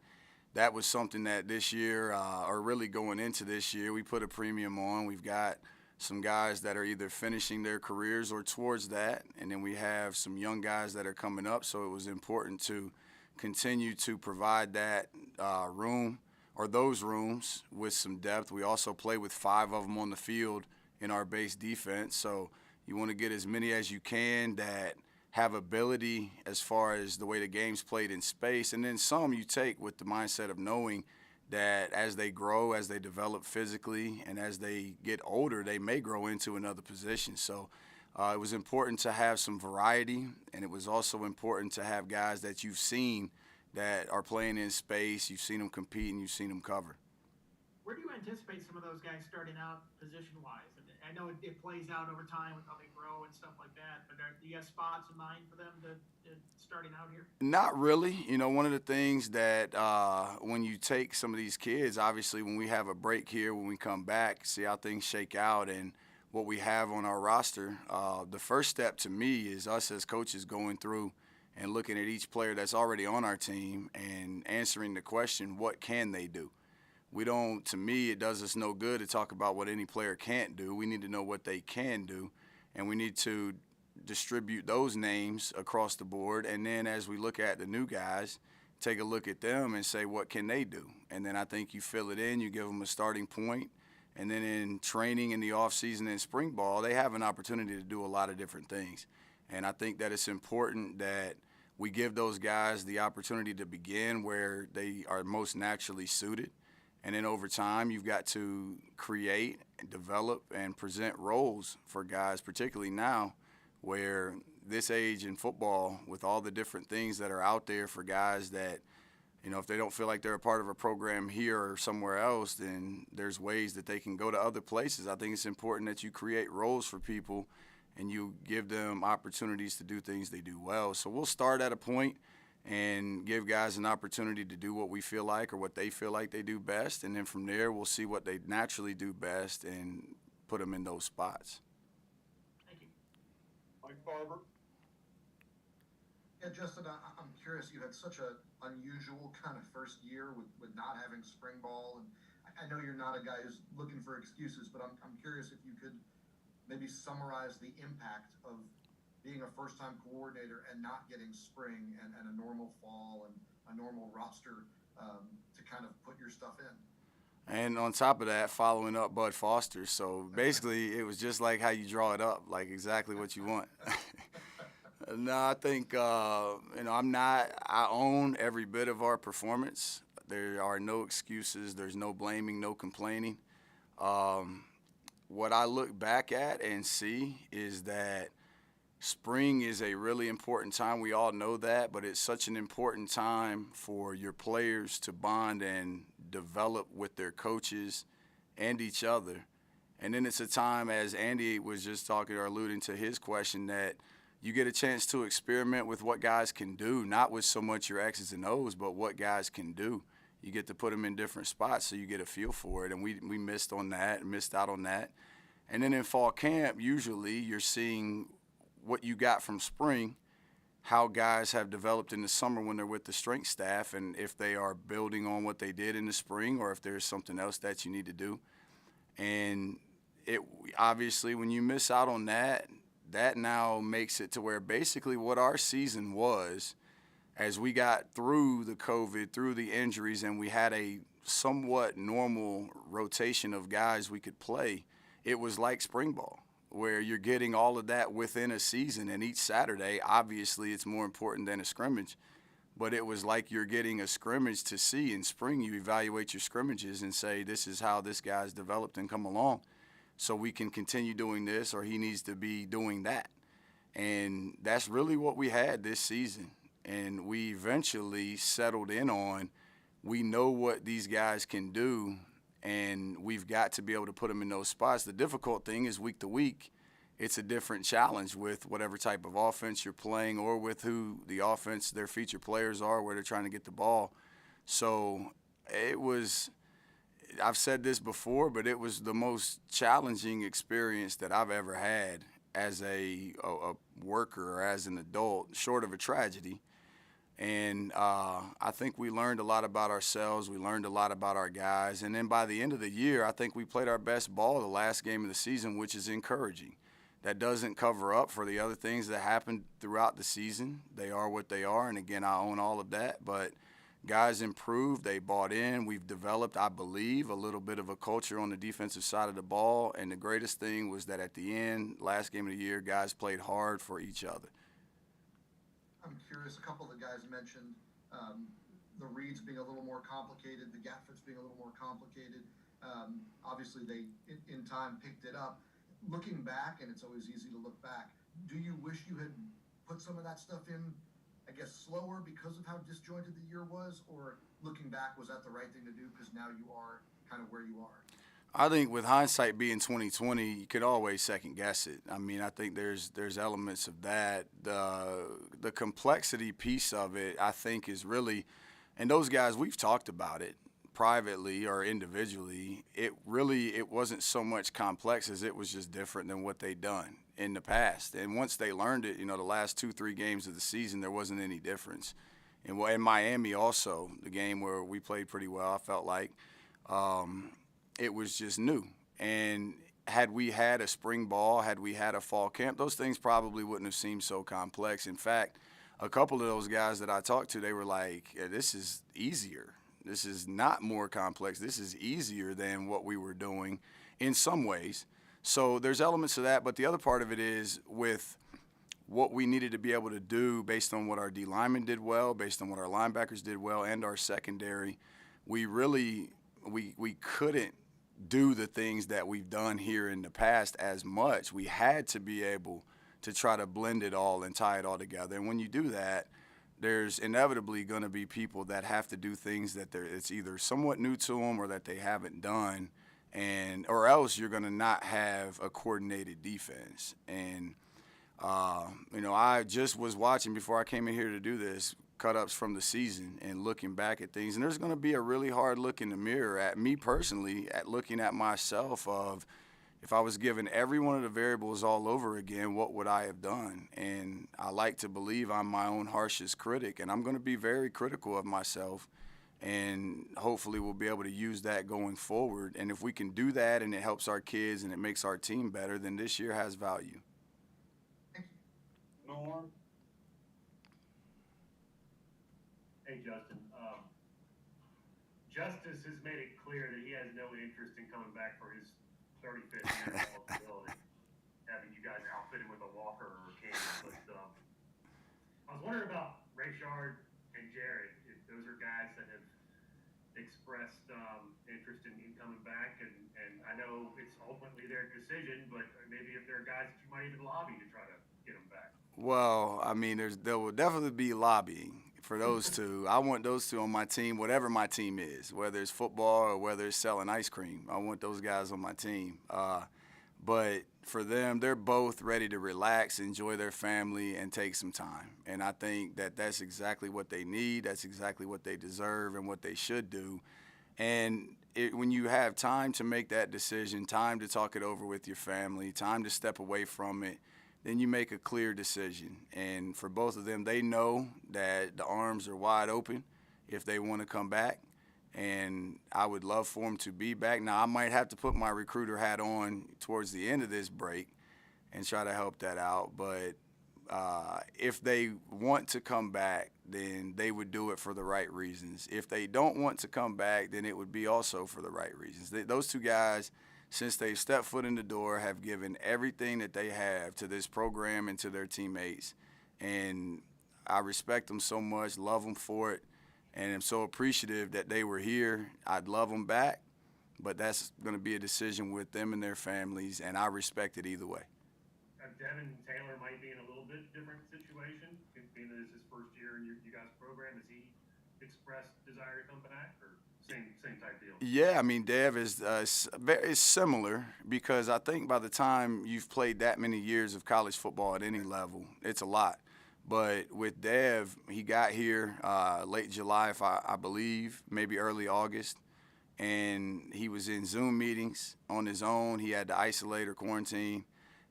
that was something that this year, or really going into this year, we put a premium on. We've got some guys that are either finishing their careers or towards that, and then we have some young guys that are coming up, so it was important to continue to provide that room or those rooms with some depth. We also play with 5 of them on the field in our base defense, so you want to get as many as you can that have ability as far as the way the game's played in space, and then some you take with the mindset of knowing that as they grow, as they develop physically, and as they get older, they may grow into another position. So it was important to have some variety, and it was also important to have guys that you've seen that are playing in space, you've seen them compete, and you've seen them cover. Where do you anticipate some of those guys starting out position-wise? I know it plays out over time with how they grow and stuff like that, but do you have spots in mind for them to starting out here? Not really. You know, one of the things that when you take some of these kids, obviously when we have a break here, when we come back, see how things shake out and what we have on our roster, the first step to me is us as coaches going through and looking at each player that's already on our team and answering the question, what can they do? We don't, to me, it does us no good to talk about what any player can't do. We need to know what they can do, and we need to distribute those names across the board. And then as we look at the new guys, take a look at them and say, what can they do? And then I think you fill it in, you give them a starting point, and then in training in the offseason and spring ball, they have an opportunity to do a lot of different things. And I think that it's important that we give those guys the opportunity to begin where they are most naturally suited. And then over time, you've got to create, develop, and present roles for guys, particularly now where this age in football, with all the different things that are out there for guys that, you know, if they don't feel like they're a part of a program here or somewhere else, then there's ways that they can go to other places. I think it's important that you create roles for people and you give them opportunities to do things they do well. So we'll start at a point and give guys an opportunity to do what we feel like or what they feel like they do best. And then from there, we'll see what they naturally do best and put them in those spots. Thank you. Mike Barber. Yeah, Justin, I'm curious. You had such an unusual kind of first year with not having spring ball. And I know you're not a guy who's looking for excuses, but I'm curious if you could maybe summarize the impact of being a first-time coordinator and not getting spring and a normal fall and a normal roster to kind of put your stuff in. And on top of that, following up Bud Foster. So basically, it was just like how you draw it up, like exactly what you want. No, I think, I own every bit of our performance. There are no excuses. There's no blaming, no complaining. What I look back at and see is that spring is a really important time. We all know that, but it's such an important time for your players to bond and develop with their coaches and each other. And then it's a time, as Andy was just talking or alluding to his question, that you get a chance to experiment with what guys can do, not with so much your X's and O's, but what guys can do. You get to put them in different spots so you get a feel for it, and we missed out on that. And then in fall camp, usually you're seeing what you got from spring, how guys have developed in the summer when they're with the strength staff, and if they are building on what they did in the spring or if there's something else that you need to do. And it obviously, when you miss out on that, that now makes it to where basically what our season was, as we got through the COVID, through the injuries, and we had a somewhat normal rotation of guys we could play, it was like spring ball, where you're getting all of that within a season. And each Saturday, obviously, it's more important than a scrimmage, but it was like you're getting a scrimmage to see. In spring, you evaluate your scrimmages and say, this is how this guy's developed and come along, so we can continue doing this, or he needs to be doing that. And that's really what we had this season. And we eventually settled in on, we know what these guys can do, and we've got to be able to put them in those spots. The difficult thing is week to week, it's a different challenge with whatever type of offense you're playing or with who the offense, their feature players are, where they're trying to get the ball. So it was, I've said this before, but it was the most challenging experience that I've ever had as a worker or as an adult, short of a tragedy. And I think we learned a lot about ourselves. We learned a lot about our guys. And then by the end of the year, I think we played our best ball the last game of the season, which is encouraging. That doesn't cover up for the other things that happened throughout the season. They are what they are. And, again, I own all of that. But guys improved. They bought in. We've developed, I believe, a little bit of a culture on the defensive side of the ball. And the greatest thing was that at the end, last game of the year, guys played hard for each other. I'm curious, a couple of the guys mentioned the reads being a little more complicated, the gap fits being a little more complicated. Obviously, they, in time, picked it up. Looking back, and it's always easy to look back, do you wish you had put some of that stuff in, I guess, slower because of how disjointed the year was? Or looking back, was that the right thing to do because now you are kind of where you are? I think with hindsight being 2020, you could always second guess it. I mean, I think there's elements of that. The complexity piece of it, I think, is really, and those guys, we've talked about it privately or individually. It wasn't so much complex as it was just different than what they'd done in the past. And once they learned it, the last 2-3 games of the season, there wasn't any difference. And in Miami also, the game where we played pretty well, I felt like, it was just new. And had we had a spring ball, had we had a fall camp, those things probably wouldn't have seemed so complex. In fact, a couple of those guys that I talked to, they were like, yeah, this is easier. This is not more complex. This is easier than what we were doing in some ways. So there's elements of that. But the other part of it is with what we needed to be able to do based on what our D linemen did well, based on what our linebackers did well, and our secondary, we couldn't do the things that we've done here in the past as much. We had to be able to try to blend it all and tie it all together. And when you do that, there's inevitably going to be people that have to do things that it's either somewhat new to them or that they haven't done, or else you're going to not have a coordinated defense. And I just was watching before I came in here to do this, cut-ups from the season and looking back at things. And there's going to be a really hard look in the mirror at me personally, at looking at myself of, if I was given every one of the variables all over again, what would I have done? And I like to believe I'm my own harshest critic, and I'm going to be very critical of myself, and hopefully we'll be able to use that going forward. And if we can do that and it helps our kids and it makes our team better, then this year has value. Norm? Hey, Justin. Justice has made it clear that he has no interest in coming back for his 35th year eligibility, having you guys outfitted with a walker or a cane. But I was wondering about Rayshard and Jared, if those are guys that have expressed interest in coming back, and I know it's ultimately their decision, but maybe if there are guys that you might even lobby to try to get them back. Well, I mean, there will definitely be lobbying for those two. I want those two on my team, whatever my team is, whether it's football or whether it's selling ice cream. I want those guys on my team. But for them, they're both ready to relax, enjoy their family, and take some time. And I think that that's exactly what they need. That's exactly what they deserve and what they should do. And when you have time to make that decision, time to talk it over with your family, time to step away from it, then you make a clear decision. And for both of them, they know that the arms are wide open if they want to come back. And I would love for them to be back. Now, I might have to put my recruiter hat on towards the end of this break and try to help that out. But if they want to come back, then they would do it for the right reasons. If they don't want to come back, then it would be also for the right reasons. Those two guys, since they've stepped foot in the door, have given everything that they have to this program and to their teammates. And I respect them so much, love them for it, and I'm so appreciative that they were here. I'd love them back, but that's going to be a decision with them and their families, and I respect it either way. Devon Taylor might be in a little bit different situation, being that it's his first year in you guys' program. Has he expressed desire to come back, or same type deal? Yeah, I mean, Dev is very similar, because I think by the time you've played that many years of college football at any level, it's a lot. But with Dev, he got here late July, if I believe, maybe early August, and he was in Zoom meetings on his own. He had to isolate or quarantine.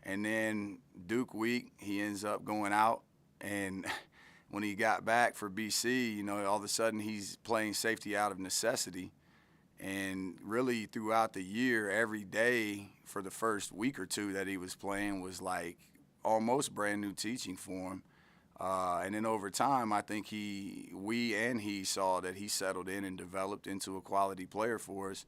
And then Duke week, he ends up going out, and when he got back for BC, you know, all of a sudden he's playing safety out of necessity. And really throughout the year, every day for the first week or two that he was playing was like almost brand new teaching for him. And then over time, I think we saw that he settled in and developed into a quality player for us.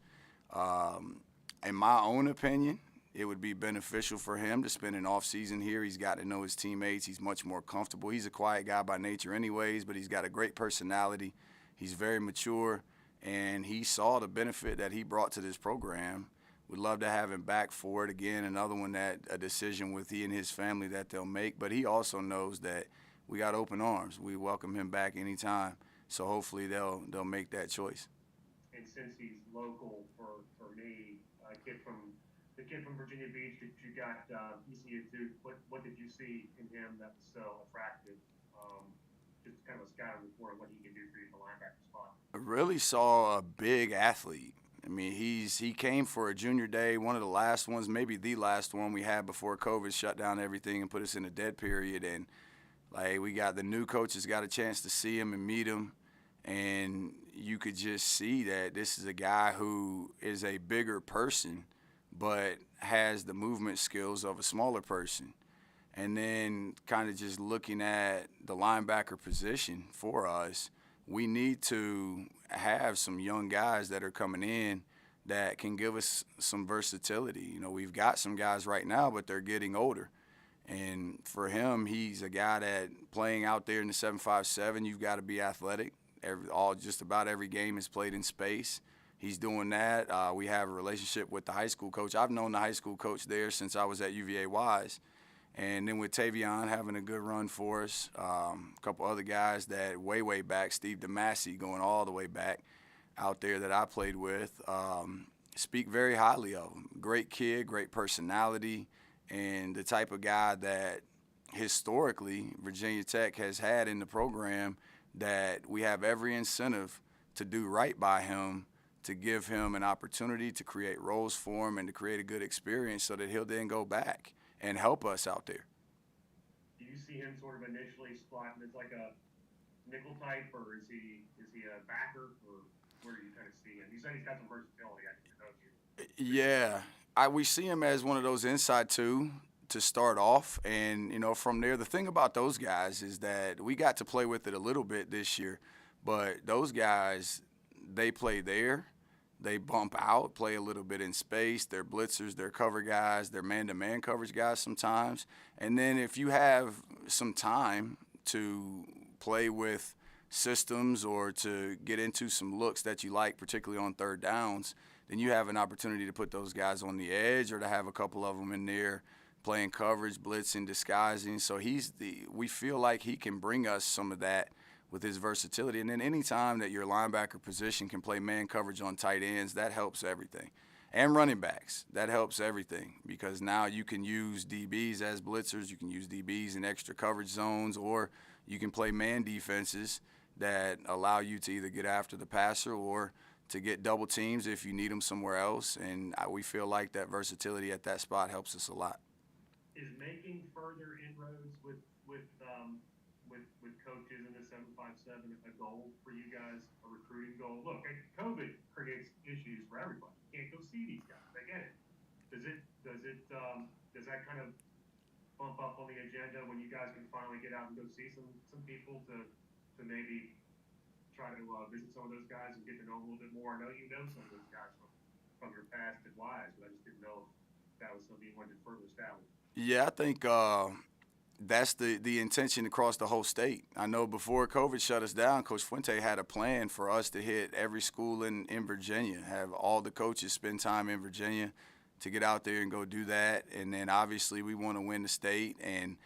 In my own opinion, it would be beneficial for him to spend an off season here. He's got to know his teammates. He's much more comfortable. He's a quiet guy by nature anyways, but he's got a great personality. He's very mature, and he saw the benefit that he brought to this program. We'd love to have him back for it. Again, another one a decision with he and his family that they'll make, but he also knows that we got open arms. We welcome him back anytime. So hopefully they'll make that choice. And since he's local for me, the kid from Virginia Beach that you got ECU Duke, what did you see in him that was so attractive? Just kind of a scouting report on what he can do for you in the linebacker spot. I really saw a big athlete. I mean, he came for a junior day, one of the last ones, maybe the last one we had before COVID shut down everything and put us in a dead period. And like, we got the new coaches got a chance to see him and meet him, and you could just see that this is a guy who is a bigger person but has the movement skills of a smaller person. And then kind of just looking at the linebacker position for us, we need to have some young guys that are coming in that can give us some versatility. You know, we've got some guys right now, but they're getting older. And for him, he's a guy that playing out there in the 7.57, you've got to be athletic. Just about every game is played in space. He's doing that. We have a relationship with the high school coach. I've known the high school coach there since I was at UVA Wise. And then with Tavion having a good run for us, a couple other guys that way back, Steve Demasi going all the way back out there that I played with, speak very highly of him. Great kid, great personality, and the type of guy that historically Virginia Tech has had in the program that we have every incentive to do right by him, to give him an opportunity to create roles for him and to create a good experience so that he'll then go back and help us out there. Do you see him sort of initially slotting as like a nickel type, or is he a backer, or where do you kind of see him? You said he's got some versatility, I can know you. Yeah, we see him as one of those inside two to start off, and from there, the thing about those guys is that we got to play with it a little bit this year, but those guys, they play there. They bump out, play a little bit in space. They're blitzers, they're cover guys, they're man-to-man coverage guys sometimes. And then if you have some time to play with systems or to get into some looks that you like, particularly on third downs, then you have an opportunity to put those guys on the edge or to have a couple of them in there playing coverage, blitzing, disguising. So we feel like he can bring us some of that with his versatility. And then any time that your linebacker position can play man coverage on tight ends, that helps everything. And running backs, that helps everything, because now you can use DBs as blitzers, you can use DBs in extra coverage zones, or you can play man defenses that allow you to either get after the passer or to get double teams if you need them somewhere else. And we feel like that versatility at that spot helps us a lot. Is making further inroads with coaches in the 757 a goal for you guys, a recruiting goal? Look, COVID creates issues for everybody. You can't go see these guys. I get it. Does that kind of bump up on the agenda when you guys can finally get out and go see some people to maybe try to visit some of those guys and get to know them a little bit more? I know you know some of those guys from your past and lives, but I just didn't know if that was something you wanted to further establish. Yeah, I think that's the intention across the whole state. I know before COVID shut us down, Coach Fuente had a plan for us to hit every school in Virginia, have all the coaches spend time in Virginia to get out there and go do that. And then obviously we want to win the state, and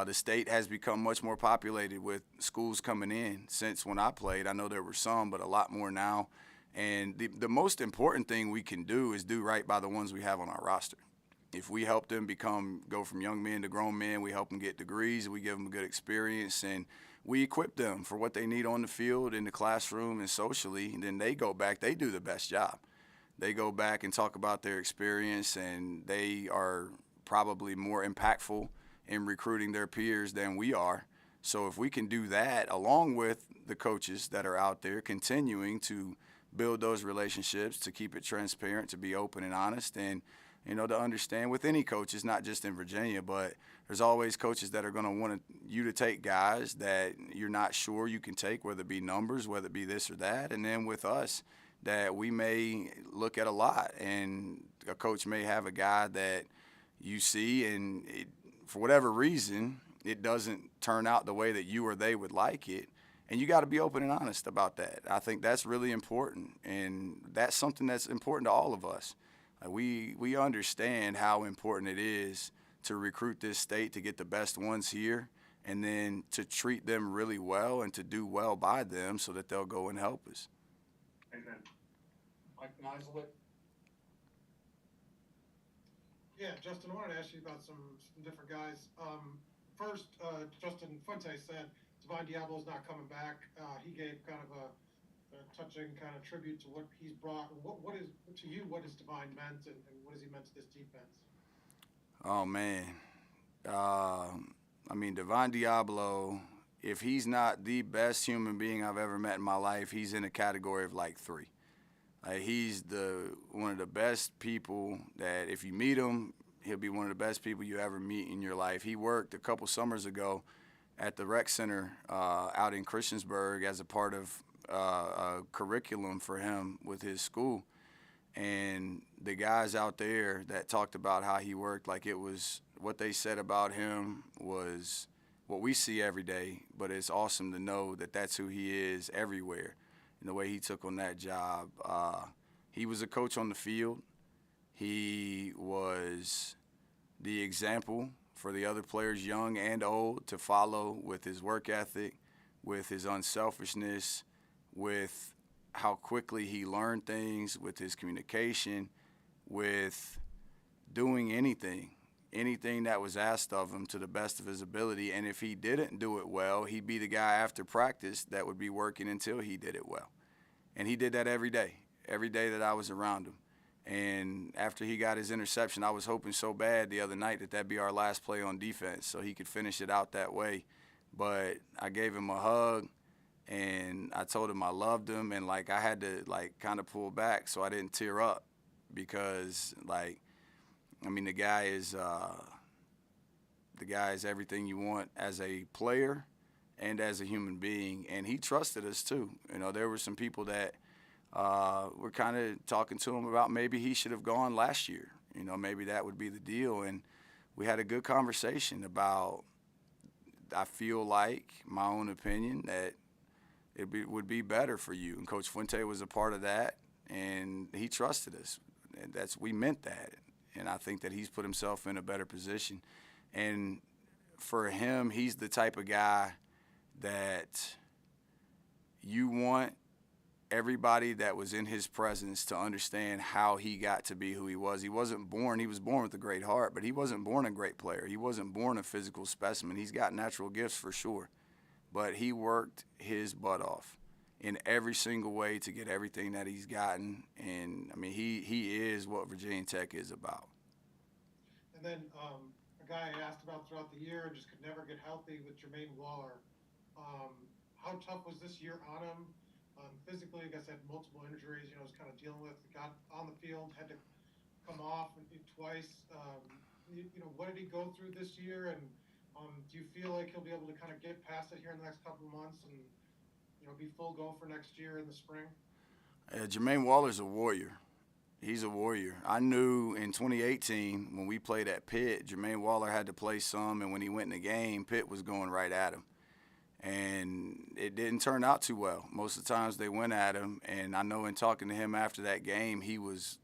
the state has become much more populated with schools coming in since when I played. I know there were some, but a lot more now. And the most important thing we can do is do right by the ones we have on our roster. If we help them go from young men to grown men, we help them get degrees, we give them a good experience, and we equip them for what they need on the field, in the classroom, and socially. And then they go back, they do the best job. They go back and talk about their experience, and they are probably more impactful in recruiting their peers than we are. So if we can do that, along with the coaches that are out there continuing to build those relationships, to keep it transparent, to be open and honest, and to understand with any coaches, not just in Virginia, but there's always coaches that are going to want you to take guys that you're not sure you can take, whether it be numbers, whether it be this or that. And then with us, that we may look at a lot, and a coach may have a guy that you see, and for whatever reason, it doesn't turn out the way that you or they would like it. And you got to be open and honest about that. I think that's really important, and that's something that's important to all of us. We understand how important it is to recruit this state, to get the best ones here, and then to treat them really well and to do well by them so that they'll go and help us. Amen. Mike Knisley. Yeah, Justin, I wanted to ask you about some different guys. First, Justin Fuente said Devon Diablo is not coming back. He gave kind of a touching kind of tribute to what he's brought. What is to you? What has Devon meant, and what has he meant to this defense? Oh man, I mean, Devon Diablo, if he's not the best human being I've ever met in my life, he's in a category of like 3. He's one of the best people that if you meet him, he'll be one of the best people you ever meet in your life. He worked a couple summers ago at the rec center out in Christiansburg as a part of a curriculum for him with his school. And the guys out there that talked about how he worked, like it was what they said about him was what we see every day, but it's awesome to know that that's who he is everywhere and the way he took on that job. He was a coach on the field. He was the example for the other players, young and old, to follow with his work ethic, with his unselfishness, with how quickly he learned things, with his communication, with doing anything that was asked of him to the best of his ability. And if he didn't do it well, he'd be the guy after practice that would be working until he did it well. And he did that every day that I was around him. And after he got his interception, I was hoping so bad the other night that that'd be our last play on defense so he could finish it out that way. But I gave him a hug, and I told him I loved him, and, I had to, kind of pull back so I didn't tear up because, the guy is everything you want as a player and as a human being, and he trusted us too. There were some people that were kind of talking to him about maybe he should have gone last year. Maybe that would be the deal, and we had a good conversation about I feel like, my own opinion, that would be better for you. And Coach Fuente was a part of that, and he trusted us. And we meant that. And I think that he's put himself in a better position. And for him, he's the type of guy that you want everybody that was in his presence to understand how he got to be who he was. He was born with a great heart, but he wasn't born a great player. He wasn't born a physical specimen. He's got natural gifts for sure. But he worked his butt off in every single way to get everything that he's gotten. And, I mean, he is what Virginia Tech is about. And then a guy I asked about throughout the year and just could never get healthy with Jermaine Waller. How tough was this year on him? Physically, I guess had multiple injuries, was kind of dealing with, got on the field, had to come off twice. What did he go through this year? And do you feel like he'll be able to kind of get past it here in the next couple of months and, be full go for next year in the spring? Jermaine Waller's a warrior. He's a warrior. I knew in 2018 when we played at Pitt, Jermaine Waller had to play some, and when he went in the game, Pitt was going right at him. And it didn't turn out too well. Most of the times they went at him, and I know in talking to him after that game, he was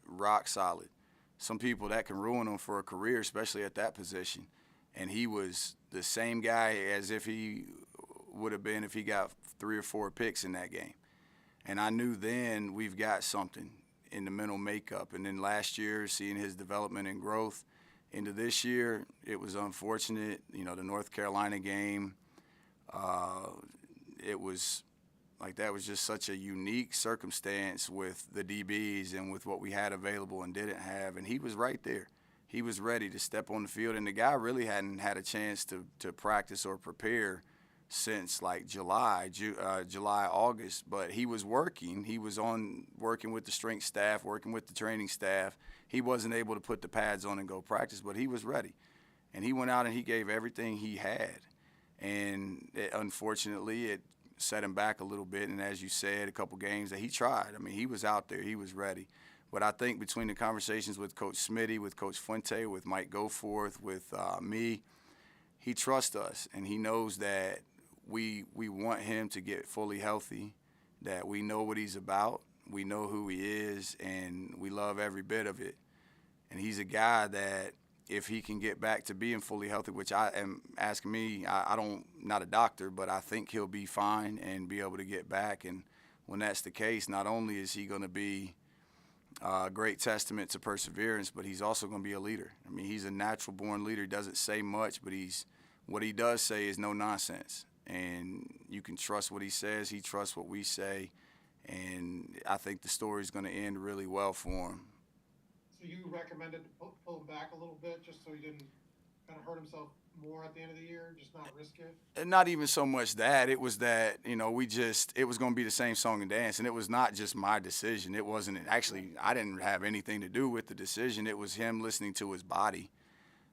rock solid. Some people, that can ruin him for a career, especially at that position. And he was the same guy as if he would have been if he got 3 or 4 picks in that game. And I knew then we've got something in the mental makeup. And then last year, seeing his development and growth into this year, it was unfortunate. The North Carolina game, it was like that was just such a unique circumstance with the DBs and with what we had available and didn't have. And he was right there. He was ready to step on the field. And the guy really hadn't had a chance to practice or prepare since like July, August. But he was working. He was working with the strength staff, working with the training staff. He wasn't able to put the pads on and go practice, but he was ready. And he went out and he gave everything he had. And unfortunately, it set him back a little bit. And as you said, a couple games that he tried. I mean, he was out there. He was ready. But I think between the conversations with Coach Smitty, with Coach Fuente, with Mike Goforth, with me, he trusts us. And he knows that we want him to get fully healthy, that we know what he's about, we know who he is, and we love every bit of it. And he's a guy that if he can get back to being fully healthy, which I am asking me, not a doctor, but I think he'll be fine and be able to get back. And when that's the case, not only is he going to be a great testament to perseverance, but he's also going to be a leader. I mean, he's a natural-born leader. He doesn't say much, but what he does say is no nonsense. And you can trust what he says. He trusts what we say. And I think the story's going to end really well for him. So you recommended to pull him back a little bit just so he didn't kind of hurt himself more at the end of the year, just not risk it? And not even so much that. It was that, it was going to be the same song and dance. And it was not just my decision. It wasn't actually, I didn't have anything to do with the decision. It was him listening to his body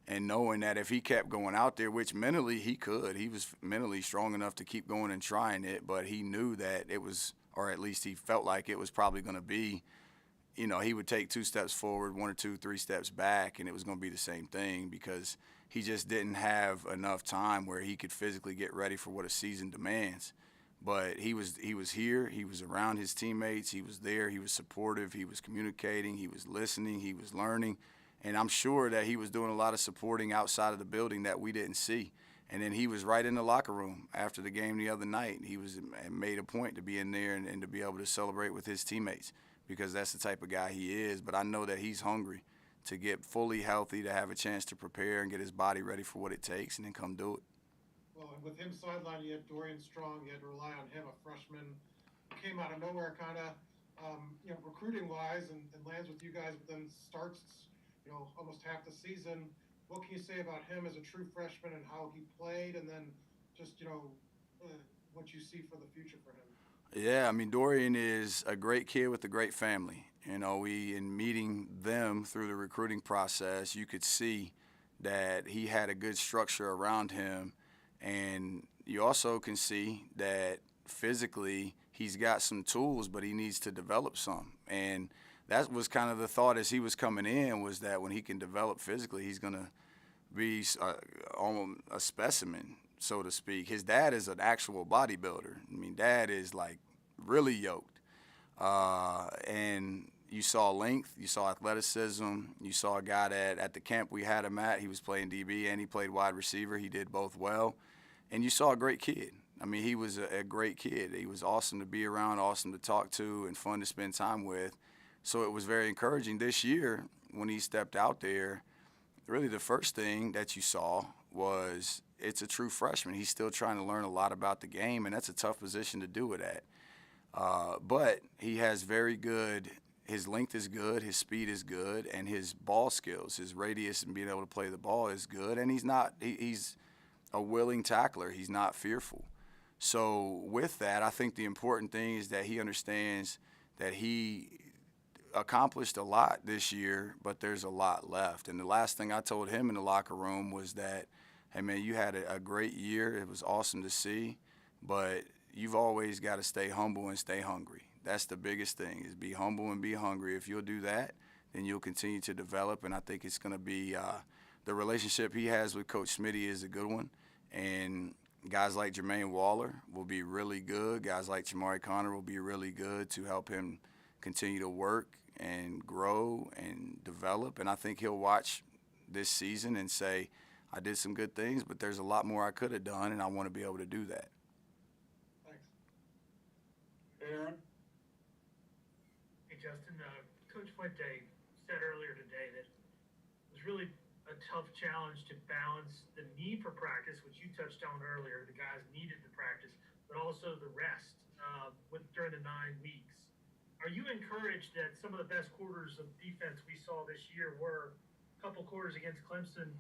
and knowing that if he kept going out there, which mentally he could, he was mentally strong enough to keep going and trying it, but he knew that it was, or at least he felt like it was probably going to be, he would take 2 steps forward, 1 or 2, 3 steps back, and it was going to be the same thing because he just didn't have enough time where he could physically get ready for what a season demands. But he was here, he was around his teammates, he was there, he was supportive, he was communicating, he was listening, he was learning. And I'm sure that he was doing a lot of supporting outside of the building that we didn't see. And then he was right in the locker room after the game the other night. He made a point to be in there and to be able to celebrate with his teammates because that's the type of guy he is. But I know that he's hungry to get fully healthy, to have a chance to prepare and get his body ready for what it takes and then come do it. Well, and with him sidelined, you had Dorian Strong. You had to rely on him, a freshman who came out of nowhere kind of, recruiting-wise and lands with you guys, but then starts almost half the season. What can you say about him as a true freshman and how he played, and then just, what you see for the future for him? Yeah, I mean, Dorian is a great kid with a great family. In meeting them through the recruiting process, you could see that he had a good structure around him, and you also can see that physically he's got some tools, but he needs to develop some. And that was kind of the thought as he was coming in, was that when he can develop physically, he's going to be almost a specimen so to speak. His dad is an actual bodybuilder. I mean, dad is like really yoked. And you saw length, you saw athleticism, you saw a guy that at the camp we had him at, he was playing DB and he played wide receiver. He did both well. And you saw a great kid. I mean, he was a great kid. He was awesome to be around, awesome to talk to, and fun to spend time with. So it was very encouraging. This year, when he stepped out there, really the first thing that you saw was it's a true freshman. He's still trying to learn a lot about the game, and that's a tough position to do it at. But he has very good – his length is good, his speed is good, and his ball skills, his radius and being able to play the ball is good. And he's a willing tackler. He's not fearful. So with that, I think the important thing is that he understands that he accomplished a lot this year, but there's a lot left. And the last thing I told him in the locker room was that, hey, man, you had a great year. It was awesome to see, but you've always got to stay humble and stay hungry. That's the biggest thing, is be humble and be hungry. If you'll do that, then you'll continue to develop, and I think it's going to be the relationship he has with Coach Smitty is a good one. And guys like Jermaine Waller will be really good. Guys like Jamari Connor will be really good to help him continue to work and grow and develop. And I think he'll watch this season and say, I did some good things, but there's a lot more I could have done, and I want to be able to do that. Thanks. Aaron? Hey, Justin, Coach Fuente said earlier today that it was really a tough challenge to balance the need for practice, which you touched on earlier. The guys needed the practice, but also the rest during the 9 weeks. Are you encouraged that some of the best quarters of defense we saw this year were a couple quarters against Clemson,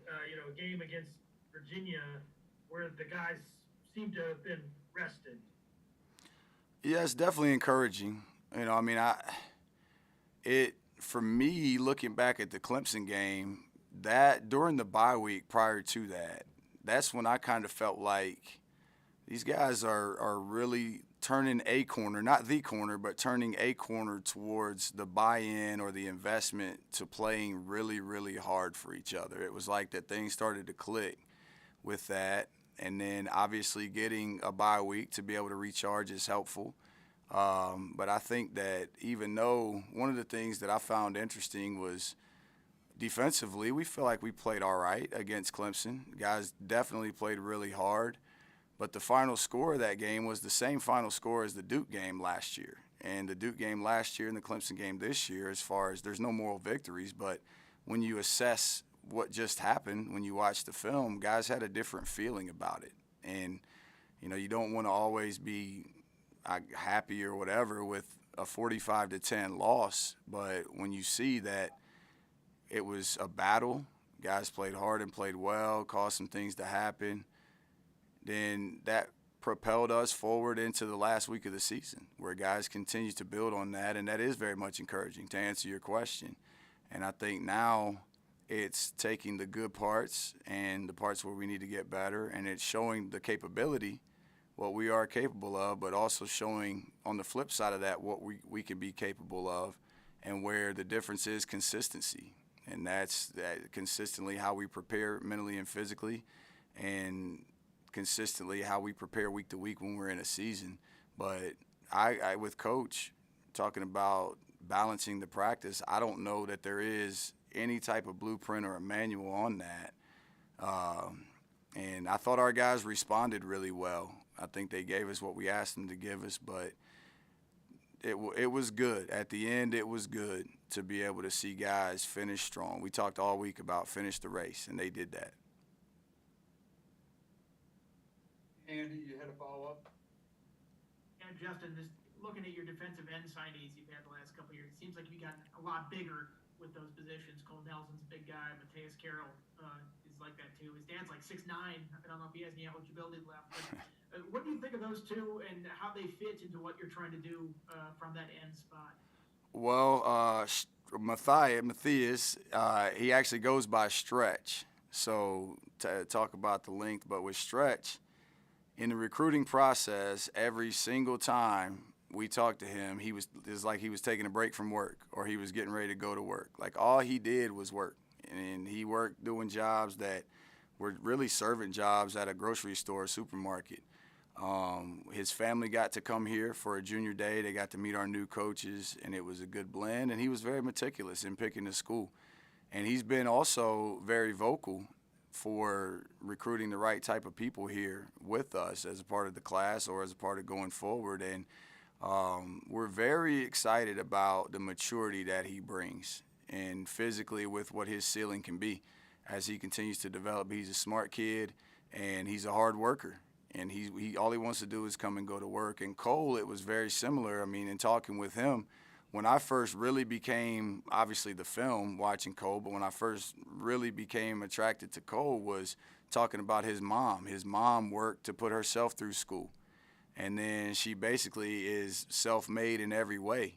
a game against Virginia, where the guys seem to have been rested? Yeah, it's definitely encouraging. I mean, for me, looking back at the Clemson game, that during the bye week prior to that, that's when I kind of felt like these guys are really turning a corner, not the corner, but turning a corner towards the buy-in or the investment to playing really, really hard for each other. It was like that things started to click with that. And then obviously getting a bye week to be able to recharge is helpful. But I think that even though one of the things that I found interesting was defensively, we feel like we played all right against Clemson. Guys definitely played really hard. But the final score of that game was the same final score as the Duke game last year. And the Duke game last year and the Clemson game this year, as far as there's no moral victories, but when you assess what just happened, when you watch the film, guys had a different feeling about it. And, you don't want to always be happy or whatever with a 45-10 loss, but when you see that it was a battle, guys played hard and played well, caused some things to happen, then that propelled us forward into the last week of the season, where guys continue to build on that, and that is very much encouraging, to answer your question. And I think now it's taking the good parts and the parts where we need to get better, and it's showing the capability, what we are capable of, but also showing on the flip side of that what we can be capable of, and where the difference is consistency. And that's consistently how we prepare mentally and physically, and consistently how we prepare week to week when we're in a season. But I with Coach, talking about balancing the practice, I don't know that there is any type of blueprint or a manual on that. And I thought our guys responded really well. I think they gave us what we asked them to give us, but it was good. At the end, it was good to be able to see guys finish strong. We talked all week about finish the race, and they did that. Andy, you had a follow-up? Yeah, Justin, just looking at your defensive end signings you've had the last couple of years, it seems like you've gotten a lot bigger with those positions. Cornelsen's a big guy. Mateus Carroll is like that too. His dad's like 6'9". I don't know if he has any eligibility left. But what do you think of those two and how they fit into what you're trying to do from that end spot? Well, Matthias, he actually goes by Stretch. So to talk about the length, but with Stretch, in the recruiting process, every single time we talked to him, it's like he was taking a break from work or he was getting ready to go to work. Like all he did was work. And he worked doing jobs that were really servant jobs at a grocery store, supermarket. His family got to come here for a junior day. They got to meet our new coaches, and it was a good blend. And he was very meticulous in picking the school. And he's been also very vocal for recruiting the right type of people here with us as a part of the class or as a part of going forward. And we're very excited about the maturity that he brings and physically with what his ceiling can be as he continues to develop. He's a smart kid, and he's a hard worker. And he all he wants to do is come and go to work. And Cole, it was very similar. I mean, in talking with him, when I first really became, obviously the film, watching Cole, but when I first really became attracted to Cole was talking about his mom. His mom worked to put herself through school. And then she basically is self-made in every way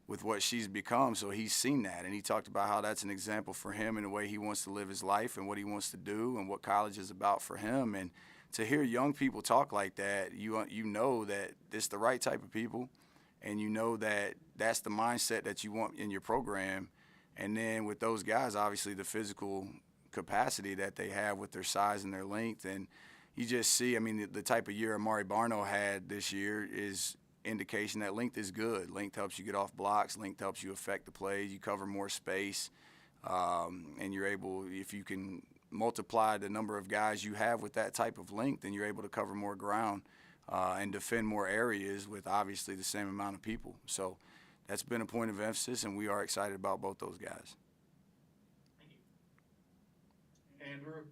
with what she's become. So he's seen that. And he talked about how that's an example for him in the way he wants to live his life and what he wants to do and what college is about for him. And to hear young people talk like that, you know that it's the right type of people, and you know that that's the mindset that you want in your program. And then with those guys, obviously the physical capacity that they have with their size and their length. And you just see, I mean, the type of year Amari Barno had this year is indication that length is good. Length helps you get off blocks. Length helps you affect the plays. You cover more space, and you're able, if you can multiply the number of guys you have with that type of length, then you're able to cover more ground and defend more areas with obviously the same amount of people. So that's been a point of emphasis, and we are excited about both those guys. Andrew?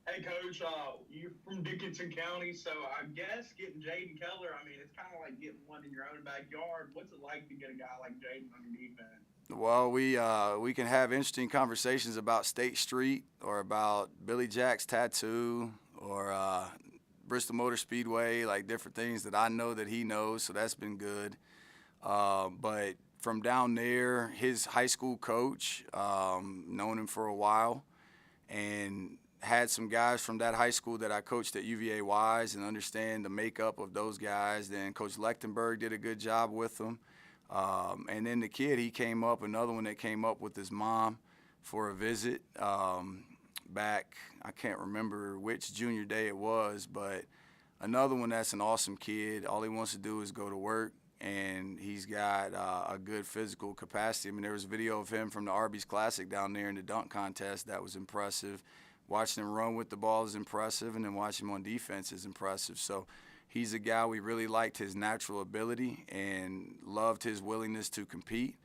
Hey, Coach, you're from Dickinson County, so I guess getting Jaden Keller, I mean, it's kind of like getting one in your own backyard. What's it like to get a guy like Jaden on your defense? Well, we can have interesting conversations about State Street or about Billy Jack's tattoo or Bristol Motor Speedway, like different things that I know that he knows, so that's been good. But from down there, his high school coach, known him for a while, and had some guys from that high school that I coached at UVA Wise and understand the makeup of those guys. Then Coach Lechtenberg did a good job with them. And then the kid, he came up, another one that came up with his mom for a visit back, I can't remember which junior day it was, but another one that's an awesome kid. All he wants to do is go to work, and he's got a good physical capacity. I mean, there was a video of him from the Arby's Classic down there in the dunk contest that was impressive. Watching him run with the ball is impressive, and then watching him on defense is impressive. So he's a guy we really liked his natural ability and loved his willingness to compete,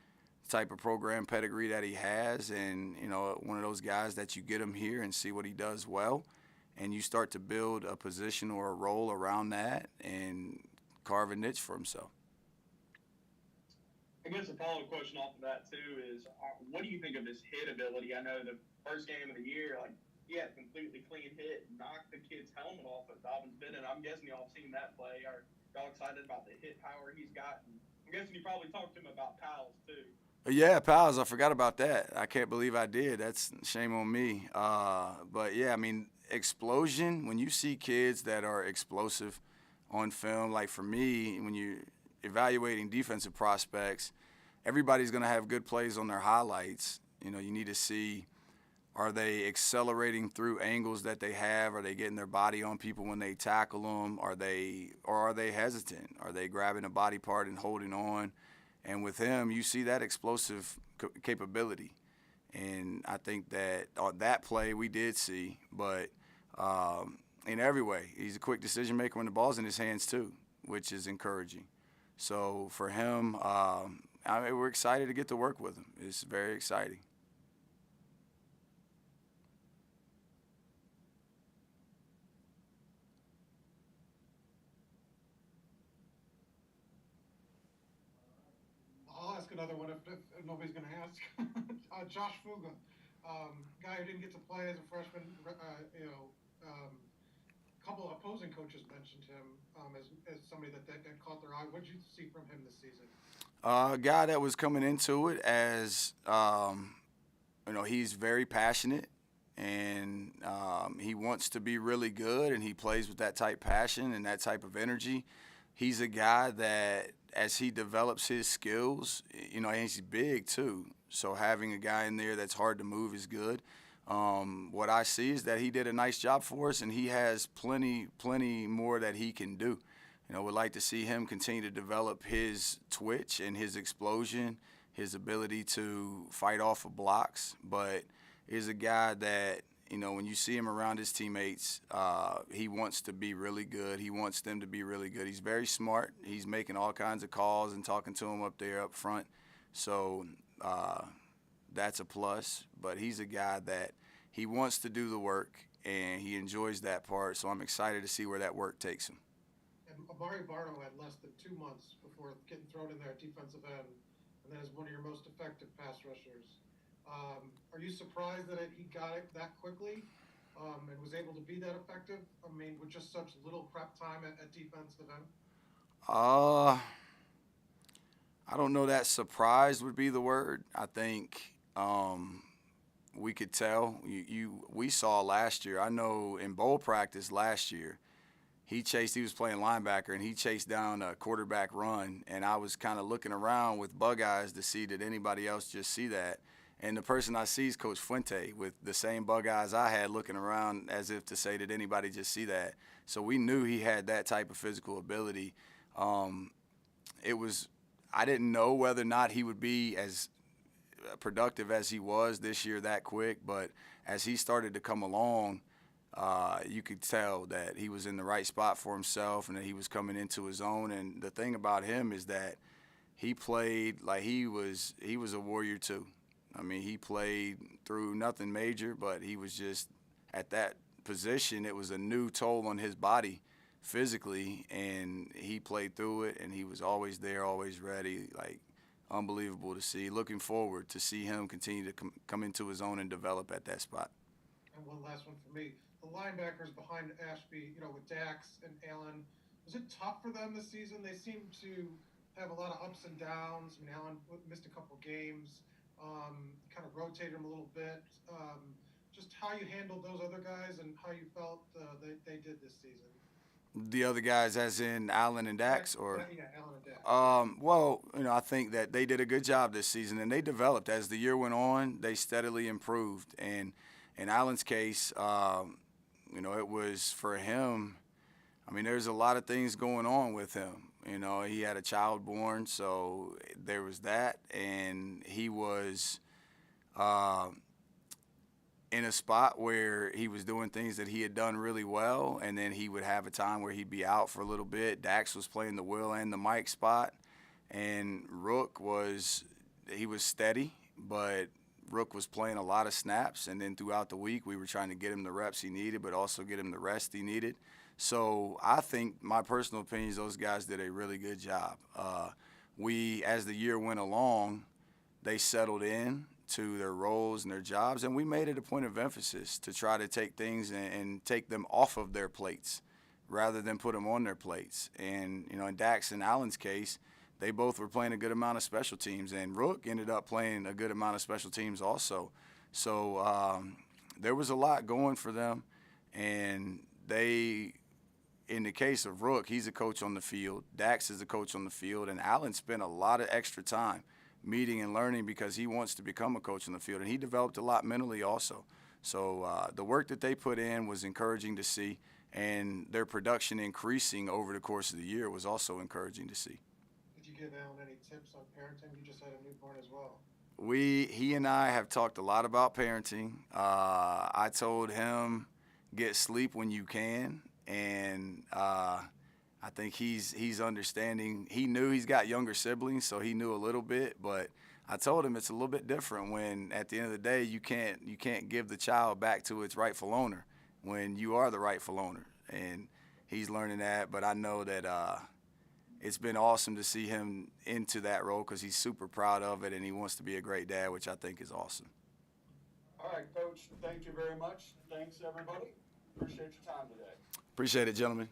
the type of program pedigree that he has, and, you know, one of those guys that you get him here and see what he does well, and you start to build a position or a role around that and carve a niche for himself. I guess a follow-up question off of that, too, is what do you think of his hit ability? I know the first game of the year, like, he had a completely clean hit, knocked the kid's helmet off at Dobbins Bennett. I'm guessing y'all have seen that play. Are y'all excited about the hit power he's got? And I'm guessing you probably talked to him about Powell's, too. Yeah, Pals, I forgot about that. I can't believe I did. That's shame on me. But, yeah, I mean, explosion, when you see kids that are explosive on film, like for me, when you're evaluating defensive prospects, everybody's going to have good plays on their highlights. You know, you need to see, are they accelerating through angles that they have? Are they getting their body on people when they tackle them? Are they hesitant? Are they grabbing a body part and holding on? And with him, you see that explosive capability. And I think that on that play we did see, but in every way, he's a quick decision maker when the ball's in his hands too, which is encouraging. So for him, we're excited to get to work with him. It's very exciting. I'll ask another one if nobody's going to ask. Josh Fuga, guy who didn't get to play as a freshman. A couple of opposing coaches mentioned him as somebody that caught their eye. What did you see from him this season? A guy that was coming into it as, he's very passionate, and he wants to be really good, and he plays with that type of passion and that type of energy. He's a guy that, as he develops his skills, and he's big too. So having a guy in there that's hard to move is good. What I see is that he did a nice job for us, and he has plenty more that he can do. You know, we'd like to see him continue to develop his twitch and his explosion, his ability to fight off of blocks. But he's a guy that, you know, when you see him around his teammates, he wants to be really good. He wants them to be really good. He's very smart. He's making all kinds of calls and talking to them up there up front. So that's a plus. But he's a guy that he wants to do the work, and he enjoys that part. So I'm excited to see where that work takes him. And Amari Barno had less than 2 months before getting thrown in there at defensive end, and then is one of your most effective pass rushers. Are you surprised that he got it that quickly and was able to be that effective? I mean, with just such little prep time at defensive end? I don't know that surprised would be the word. I think we could tell. We saw last year. I know in bowl practice last year, he was playing linebacker, and he chased down a quarterback run, and I was kind of looking around with bug eyes to see did anybody else just see that. And the person I see is Coach Fuente with the same bug eyes I had, looking around as if to say, did anybody just see that? So we knew he had that type of physical ability. I didn't know whether or not he would be as productive as he was this year that quick, but as he started to come along, you could tell that he was in the right spot for himself and that he was coming into his own. And the thing about him is that he played like he was a warrior too. I mean, he played through nothing major, but he was just at that position. It was a new toll on his body physically, and he played through it, and he was always there, always ready. Like, unbelievable to see. Looking forward to see him continue to come into his own and develop at that spot. And one last one for me. The linebackers behind Ashby, you know, with Dax and Allen, was it tough for them this season? They seem to have a lot of ups and downs. I mean, Allen missed a couple games. Kind of rotate them a little bit. Just how you handled those other guys and how you felt they did this season. The other guys, as in Allen and Dax, or yeah, Allen and Dax. Well, you know, I think that they did a good job this season, and they developed as the year went on. They steadily improved, and in Allen's case, you know, it was for him. I mean, there's a lot of things going on with him. You know, he had a child born, so there was that, and he was in a spot where he was doing things that he had done really well, and then he would have a time where he'd be out for a little bit. Dax was playing the Will and the Mike spot, and Rook was steady, but Rook was playing a lot of snaps, and then throughout the week we were trying to get him the reps he needed, but also get him the rest he needed. So I think, my personal opinion is those guys did a really good job. As the year went along, they settled in to their roles and their jobs, and we made it a point of emphasis to try to take things and take them off of their plates rather than put them on their plates. And, you know, in Dax and Allen's case, they both were playing a good amount of special teams, and Rook ended up playing a good amount of special teams also. So there was a lot going for them, and in the case of Rook, he's a coach on the field. Dax is a coach on the field, and Allen spent a lot of extra time meeting and learning because he wants to become a coach on the field, and he developed a lot mentally also. So the work that they put in was encouraging to see, and their production increasing over the course of the year was also encouraging to see. Did you give Allen any tips on parenting? You just had a newborn as well. He and I have talked a lot about parenting. I told him, get sleep when you can. And I think he's understanding. He knew he's got younger siblings, so he knew a little bit. But I told him it's a little bit different when, at the end of the day, you can't give the child back to its rightful owner when you are the rightful owner. And he's learning that. But I know that it's been awesome to see him into that role because he's super proud of it and he wants to be a great dad, which I think is awesome. All right, Coach. Thank you very much. Thanks, everybody. Appreciate your time today. Appreciate it, gentlemen.